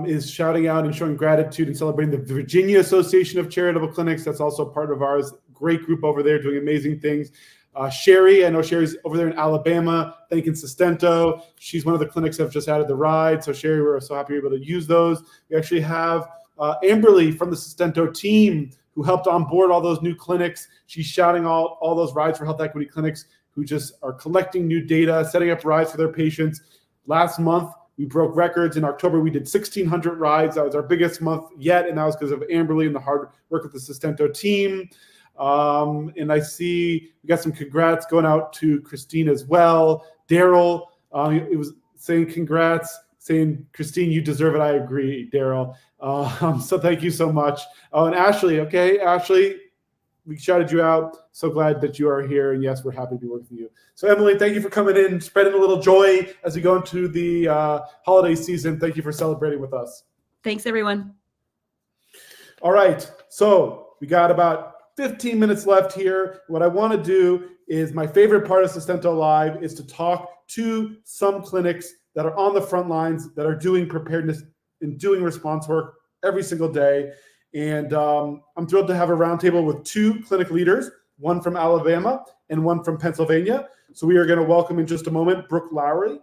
is shouting out and showing gratitude and celebrating the Virginia Association of Charitable Clinics. That's also part of ours. Great group over there doing amazing things. Sherry, I know Sherry's over there in Alabama, thanking Sostento. She's one of the clinics that have just added the ride. So Sherry, we're so happy you're able to use those. We actually have Amberly from the Sostento team who helped onboard all those new clinics. She's shouting all those rides for health equity clinics who just are collecting new data, setting up rides for their patients. Last month, we broke records. In October, we did 1,600 rides. That was our biggest month yet, and that was because of Amberly and the hard work of the Sostento team. And I see we got some congrats going out to Christine as well. Daryl, it was saying congrats, saying, Christine, you deserve it. I agree, Daryl. So thank you so much. Oh, and Ashley, okay, Ashley, we shouted you out. So glad that you are here. And yes, we're happy to be working with you. So Emily, thank you for coming in, spreading a little joy as we go into the holiday season. Thank you for celebrating with us. Thanks, everyone. All right. So we got about 15 minutes left here. What I want to do is my favorite part of Sostento Live is to talk to some clinics that are on the front lines, that are doing preparedness and doing response work every single day. And I'm thrilled to have a roundtable with 2 clinic leaders, one from Alabama and one from Pennsylvania. So we are going to welcome in just a moment Brooke Lowry.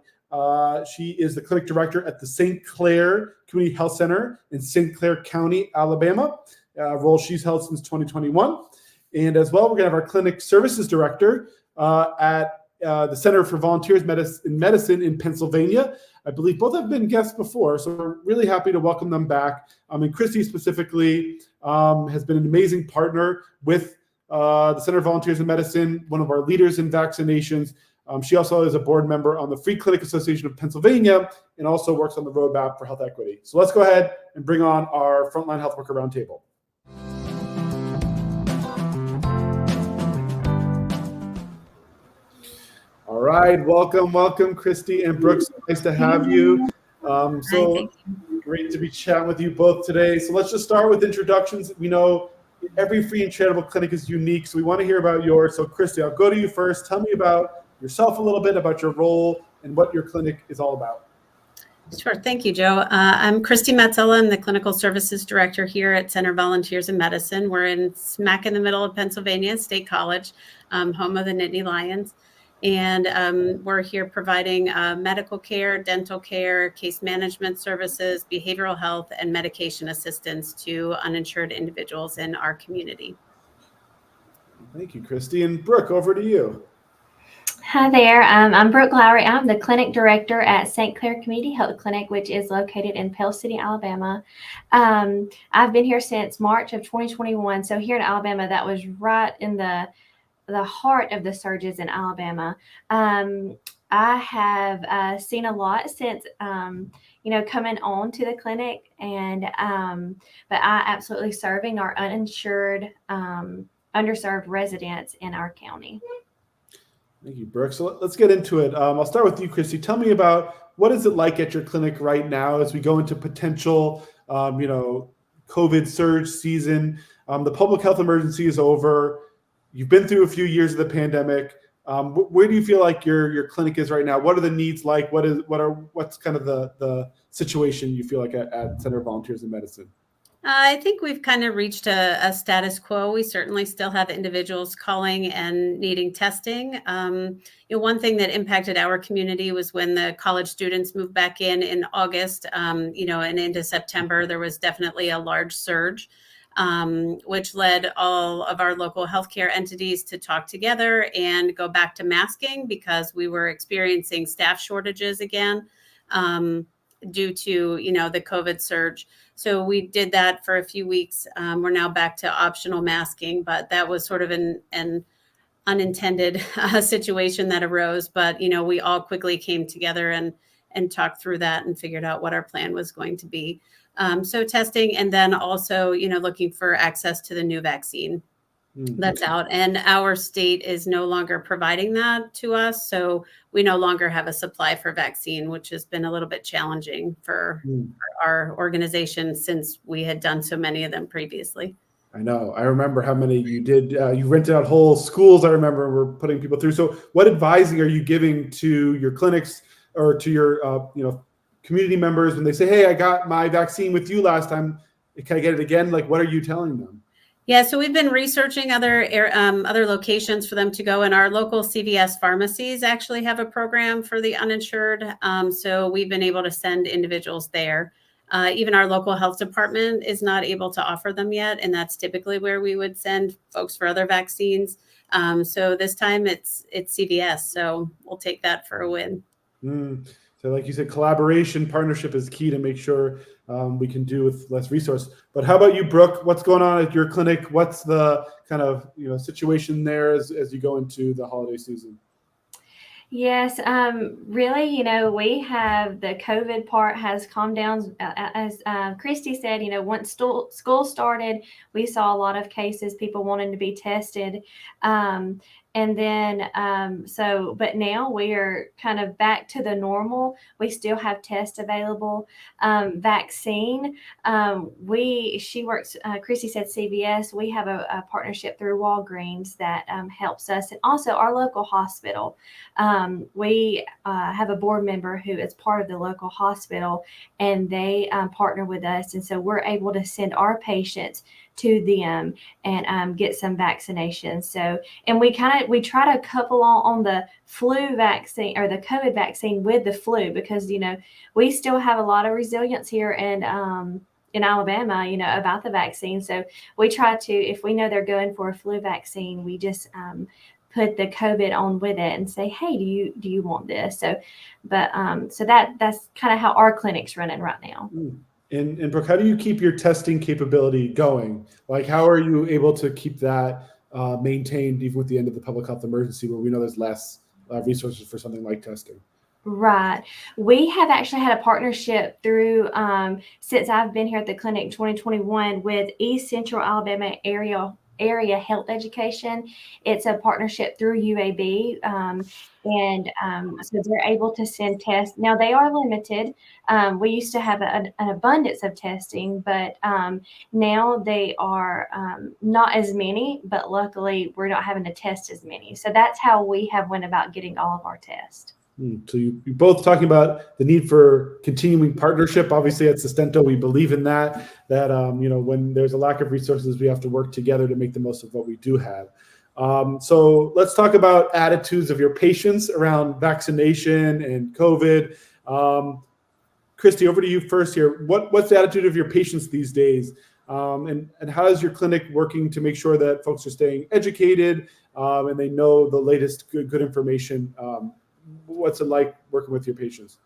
She is the clinic director at the St. Clair Community Health Center in St. Clair County, Alabama, role she's held since 2021. And as well, we're going to have our clinic services director at the Center for Volunteers in Medicine in Pennsylvania. I believe both have been guests before, so we're really happy to welcome them back. And Christy specifically has been an amazing partner with the Center for Volunteers in Medicine, one of our leaders in vaccinations. She also is a board member on the Free Clinic Association of Pennsylvania and also works on the roadmap for health equity. So let's go ahead and bring on our Frontline Health Worker Roundtable. All right, welcome, Christy and Brooks. Nice to have you. So great to be chatting with you both today. So let's just start with introductions. We know every free and charitable clinic is unique, so we want to hear about yours. So Christy, I'll go to you first. Tell me about yourself a little bit, about your role and what your clinic is all about. Sure. Thank you, Joe. I'm Christy Metzela. I'm the Clinical Services Director here at Center Volunteers in Medicine. We're in smack in the middle of Pennsylvania State College, home of the Nittany Lions. And we're here providing medical care, dental care, case management services, behavioral health, and medication assistance to uninsured individuals in our community. Thank you, Christy. And Brooke, over to you. Hi there. I'm Brooke Lowry. I'm the clinic director at St. Clair Community Health Clinic, which is located in Pell City, Alabama. I've been here since March of 2021. So here in Alabama, that was right in the heart of the surges in Alabama. I have seen a lot since coming on to the clinic, and but I absolutely serving our uninsured, underserved residents in our county. Thank you, Brooke. So let's get into it. I'll start with you, Christy. Tell me about what is it like at your clinic right now as we go into potential, COVID surge season. The public health emergency is over. You've been through a few years of the pandemic. Where do you feel like your clinic is right now? What are the needs like? What's kind of the situation you feel like at Center of Volunteers in Medicine? I think we've kind of reached a status quo. We certainly still have individuals calling and needing testing. One thing that impacted our community was when the college students moved back in August, and into September, there was definitely a large surge, which led all of our local healthcare entities to talk together and go back to masking because we were experiencing staff shortages again due to, the COVID surge. So we did that for a few weeks. We're now back to optional masking, but that was sort of an unintended situation that arose. But, we all quickly came together and talked through that and figured out what our plan was going to be. So testing, and then also, looking for access to the new vaccine that's out. And our state is no longer providing that to us. So we no longer have a supply for vaccine, which has been a little bit challenging for our organization since we had done so many of them previously. I know. I remember how many you did. You rented out whole schools. I remember we're putting people through. So what advising are you giving to your clinics or to your, community members when they say, hey, I got my vaccine with you last time. Can I get it again? Like, what are you telling them? Yeah, so we've been researching other locations for them to go, and our local CVS pharmacies actually have a program for the uninsured. So we've been able to send individuals there. Even our local health department is not able to offer them yet, and that's typically where we would send folks for other vaccines. So this time it's CVS, so we'll take that for a win. So like you said, collaboration, partnership is key to make sure we can do with less resource. But how about you, Brooke? What's going on at your clinic? What's the kind of situation there as you go into the holiday season? Yes, really, we have the COVID part has calmed down. As Christy said, once school started, we saw a lot of cases, people wanting to be tested. And then, but now we are kind of back to the normal. We still have tests available. Vaccine, she works, Christy said CVS. We have a partnership through Walgreens that helps us. And also our local hospital. We have a board member who is part of the local hospital, and they partner with us. And so we're able to send our patients to them and get some vaccinations. So, and we try to couple on the flu vaccine or the COVID vaccine with the flu because, we still have a lot of resilience here in Alabama, about the vaccine. So we try to, if we know they're going for a flu vaccine, we just put the COVID on with it and say, hey, do you want this? So, but so that's kind of how our clinic's running right now. And Brooke, how do you keep your testing capability going? Like, how are you able to keep that maintained even with the end of the public health emergency where we know there's less resources for something like testing? Right. We have actually had a partnership through, since I've been here at the clinic in 2021 with East Central Alabama area health education. It's a partnership through UAB. So they're able to send tests. Now they are limited. We used to have an abundance of testing, but now they are not as many, but luckily we're not having to test as many. So that's how we have went about getting all of our tests. So you both talking about the need for continuing partnership. Obviously at Sostento, we believe in that when there's a lack of resources, we have to work together to make the most of what we do have. So let's talk about attitudes of your patients around vaccination and COVID. Christy, over to you first here. What's the attitude of your patients these days? And how is your clinic working to make sure that folks are staying educated and they know the latest good information? What's it like working with your patients?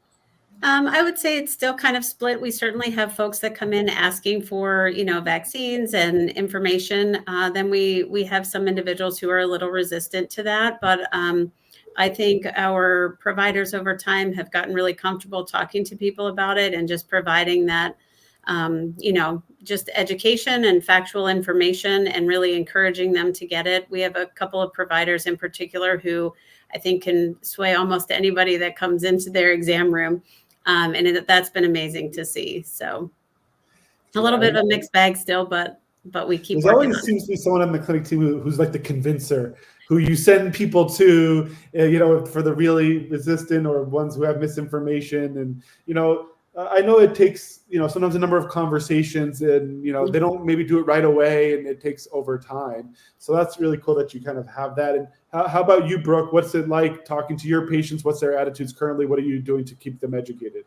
I would say it's still kind of split. We certainly have folks that come in asking for, vaccines and information. Then we have some individuals who are a little resistant to that. But I think our providers over time have gotten really comfortable talking to people about it and just providing that, just education and factual information and really encouraging them to get it. We have a couple of providers in particular who I think can sway almost anybody that comes into their exam room. And that's been amazing to see. So a little bit of a mixed bag still, but we keep There's working always on seems to be someone on the clinic team who's like the convincer, who you send people to, for the really resistant or ones who have misinformation. And, I know it takes, sometimes a number of conversations and, they don't maybe do it right away and it takes over time. So that's really cool that you kind of have that. And how about you, Brooke? What's it like talking to your patients? What's their attitudes currently? What are you doing to keep them educated?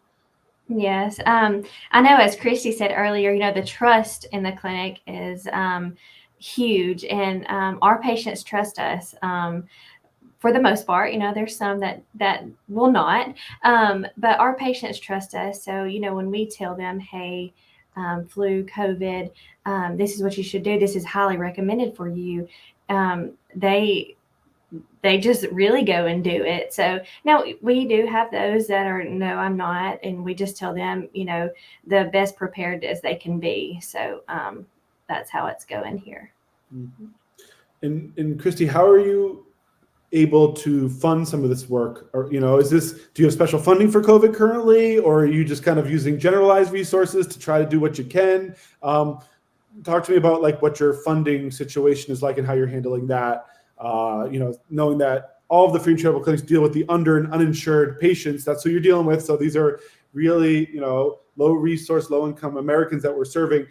Yes. I know, as Christy said earlier, the trust in the clinic is huge, and our patients trust us. For the most part, there's some that will not, but our patients trust us. So, when we tell them, hey, flu, COVID, this is what you should do, this is highly recommended for you, they just really go and do it. So now we do have those that are, no, I'm not. And we just tell them, the best prepared as they can be. So that's how it's going here. Mm-hmm. And Christy, how are you able to fund some of this work? Or, do you have special funding for COVID currently, or are you just kind of using generalized resources to try to do what you can? Talk to me about like what your funding situation is like and how you're handling that. Knowing that all of the free and charitable clinics deal with the under and uninsured patients, that's who you're dealing with. So these are really, low resource, low income Americans that we're serving,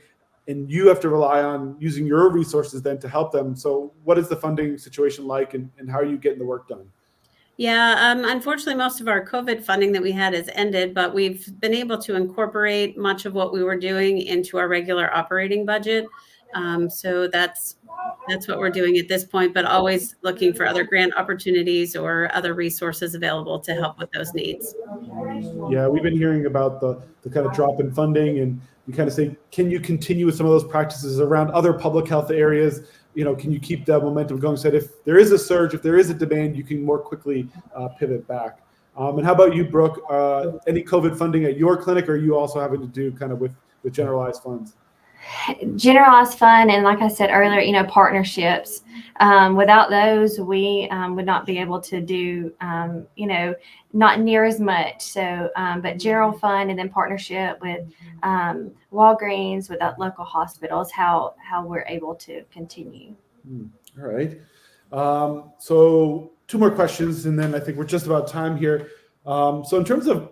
and you have to rely on using your resources then to help them. So what is the funding situation like, and how are you getting the work done? Yeah, unfortunately, most of our COVID funding that we had has ended, but we've been able to incorporate much of what we were doing into our regular operating budget. So that's what we're doing at this point, but always looking for other grant opportunities or other resources available to help with those needs. Yeah, we've been hearing about the kind of drop in funding, and we kind of say, can you continue with some of those practices around other public health areas? Can you keep that momentum going so that if there is a surge, if there is a demand, you can more quickly pivot back? And how about you, Brooke? Any COVID funding at your clinic, or are you also having to do kind of with generalized funds? Generalized fund, and like I said earlier, partnerships. Without those, we would not be able to do, not near as much. So, but general fund and then partnership with Walgreens, with local hospitals, how we're able to continue. All right. So 2 more questions, and then I think we're just about time here. So in terms of,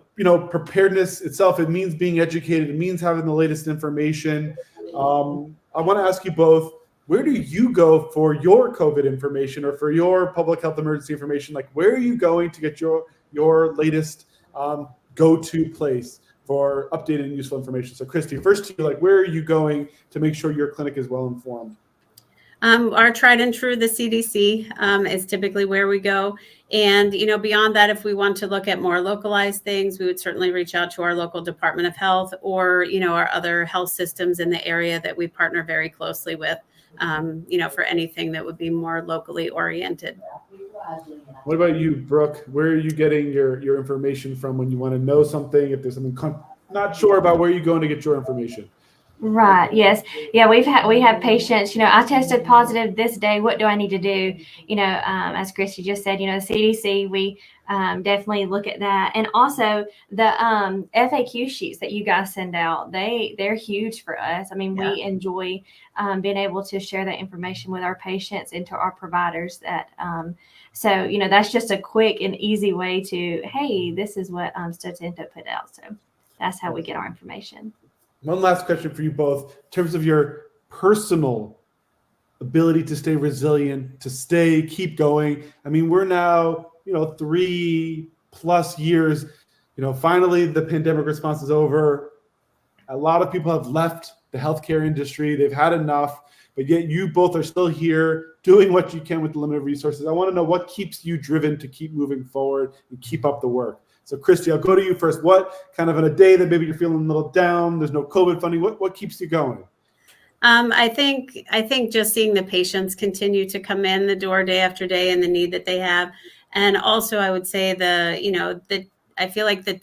preparedness itself, it means being educated. It means having the latest information. I want to ask you both, where do you go for your COVID information or for your public health emergency information? Like, where are you going to get your latest go-to place for updated and useful information? So Christy, first to you, like, where are you going to make sure your clinic is well informed? Our tried and true, the CDC, is typically where we go. And, beyond that, if we want to look at more localized things, we would certainly reach out to our local Department of Health or, our other health systems in the area that we partner very closely with, for anything that would be more locally oriented. What about you, Brooke? Where are you getting your information from when you want to know something? If there's something not sure about, where are you going to get your information? Right. Yes. Yeah. We have patients, I tested positive this day. What do I need to do? As Christy just said, the CDC, we definitely look at that. And also the FAQ sheets that you guys send out, they're huge for us. I mean, we enjoy being able to share that information with our patients and to our providers that, so, that's just a quick and easy way to, hey, this is what Sostento put out. So that's how we get our information. One last question for you both. In terms of your personal ability to stay resilient, to keep going. I mean, we're now, 3+ years, finally the pandemic response is over. A lot of people have left the healthcare industry. They've had enough, but yet you both are still here doing what you can with the limited resources. I want to know what keeps you driven to keep moving forward and keep up the work. So Christy, I'll go to you first. What kind of in a day that maybe you're feeling a little down, there's no COVID funding, what keeps you going? I think just seeing the patients continue to come in the door day after day and the need that they have. And also I would say I feel like the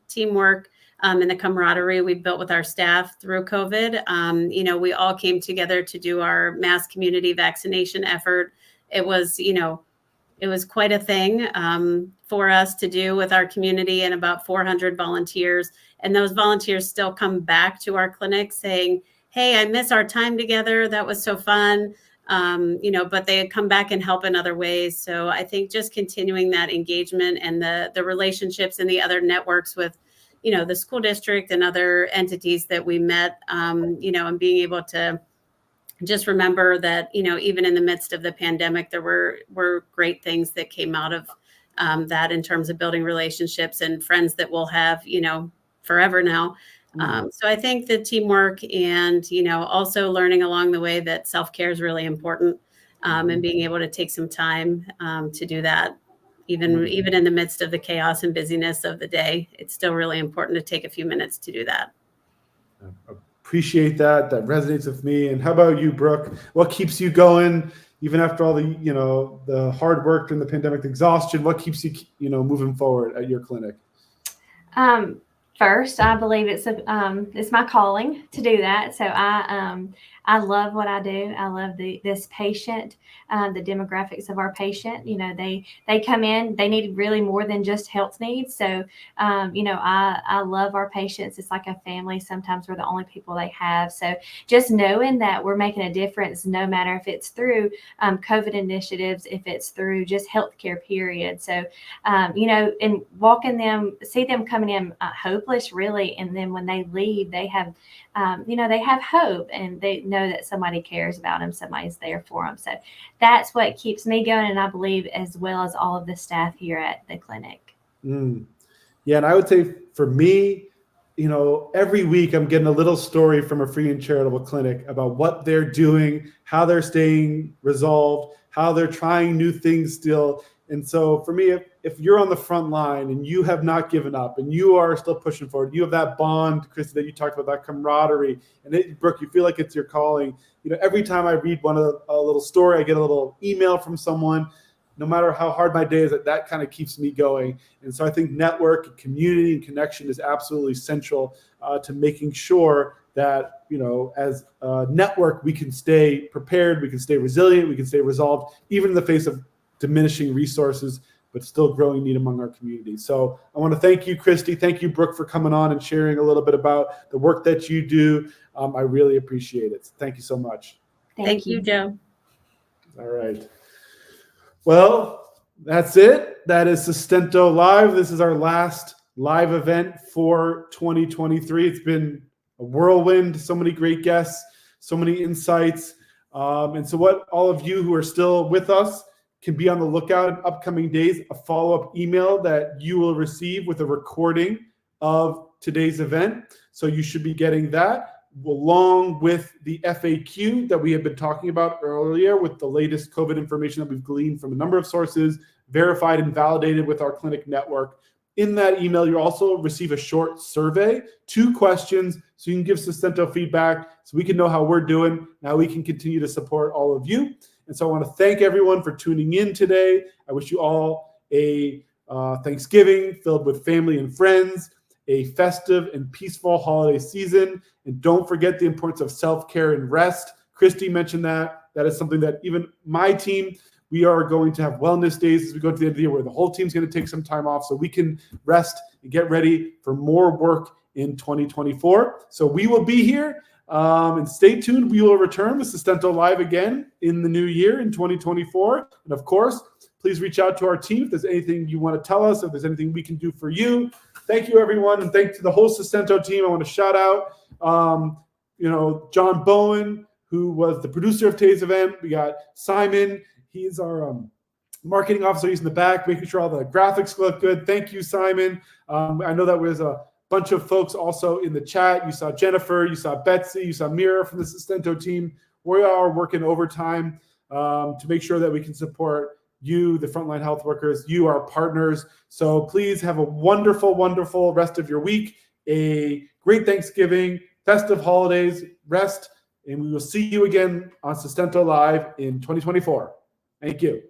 teamwork and the camaraderie we've built with our staff through COVID. We all came together to do our mass community vaccination effort. It was quite a thing for us to do with our community and about 400 volunteers. And those volunteers still come back to our clinic saying, hey, I miss our time together. That was so fun. But they come back and help in other ways. So I think just continuing that engagement and the relationships and the other networks with, the school district and other entities that we met, and being able to just remember that, even in the midst of the pandemic, there were great things that came out of that in terms of building relationships and friends that we'll have, forever now. So I think the teamwork and, also learning along the way that self-care is really important, and being able to take some time to do that, even in the midst of the chaos and busyness of the day, it's still really important to take a few minutes to do that. Appreciate that. That resonates with me. And how about you, Brooke? What keeps you going even after all the hard work during the pandemic, the exhaustion? What keeps you, moving forward at your clinic? First, I believe it's my calling to do that. So I love what I do. I love this patient, the demographics of our patient. They come in, they need really more than just health needs. So, I love our patients. It's like a family. Sometimes we're the only people they have. So just knowing that we're making a difference, no matter if it's through COVID initiatives, if it's through just healthcare period. So, and walking them, see them coming in hopeless really. And then when they leave, they have, they have hope and they know that somebody cares about them. Somebody's there for them. So that's what keeps me going. And I believe as well as all of the staff here at the clinic. Yeah. And I would say for me, every week I'm getting a little story from a free and charitable clinic about what they're doing, how they're staying resolved, how they're trying new things still. And so for me, if you're on the front line and you have not given up and you are still pushing forward, you have that bond, Christy, that you talked about, that camaraderie, and Brooke, you feel like it's your calling. Every time I read a little story, I get a little email from someone, no matter how hard my day is, that kind of keeps me going. And so I think network and community and connection is absolutely essential to making sure that, as a network, we can stay prepared, we can stay resilient, we can stay resolved, even in the face of diminishing resources, but still growing need among our community. So I want to thank you, Christy. Thank you, Brooke, for coming on and sharing a little bit about the work that you do. I really appreciate it. Thank you so much. Thank you, Joe. All right. Well, that's it. That is Sostento Live. This is our last live event for 2023. It's been a whirlwind, so many great guests, so many insights. And so what all of you who are still with us can be on the lookout in upcoming days, a follow-up email that you will receive with a recording of today's event. So you should be getting that along with the FAQ that we have been talking about earlier with the latest COVID information that we've gleaned from a number of sources, verified and validated with our clinic network. In that email, you'll also receive a short survey, 2 questions, so you can give Sostento feedback so we can know how we're doing. Now we can continue to support all of you. And so I want to thank everyone for tuning in today. I wish you all a Thanksgiving filled with family and friends, a festive and peaceful holiday season. And don't forget the importance of self-care and rest. Christy mentioned that. That is something that even my team, we are going to have wellness days as we go to the end of the year where the whole team's going to take some time off so we can rest and get ready for more work in 2024. So we will be here. And stay tuned. We will return with Sostento Live again in the new year in 2024. And of course, please reach out to our team if there's anything you want to tell us, if there's anything we can do for you. Thank you, everyone. And thanks to the whole Sostento team. I want to shout out, John Bowen, who was the producer of today's event. We got Simon. He's our marketing officer. He's in the back, making sure all the graphics look good. Thank you, Simon. I know that was a bunch of folks also in the chat. You saw Jennifer, you saw Betsy, you saw Mira from the Sostento team. We are working overtime to make sure that we can support you, the frontline health workers, you, our partners. So please have a wonderful, wonderful rest of your week, a great Thanksgiving, festive holidays, rest, and we will see you again on Sostento Live in 2024. Thank you.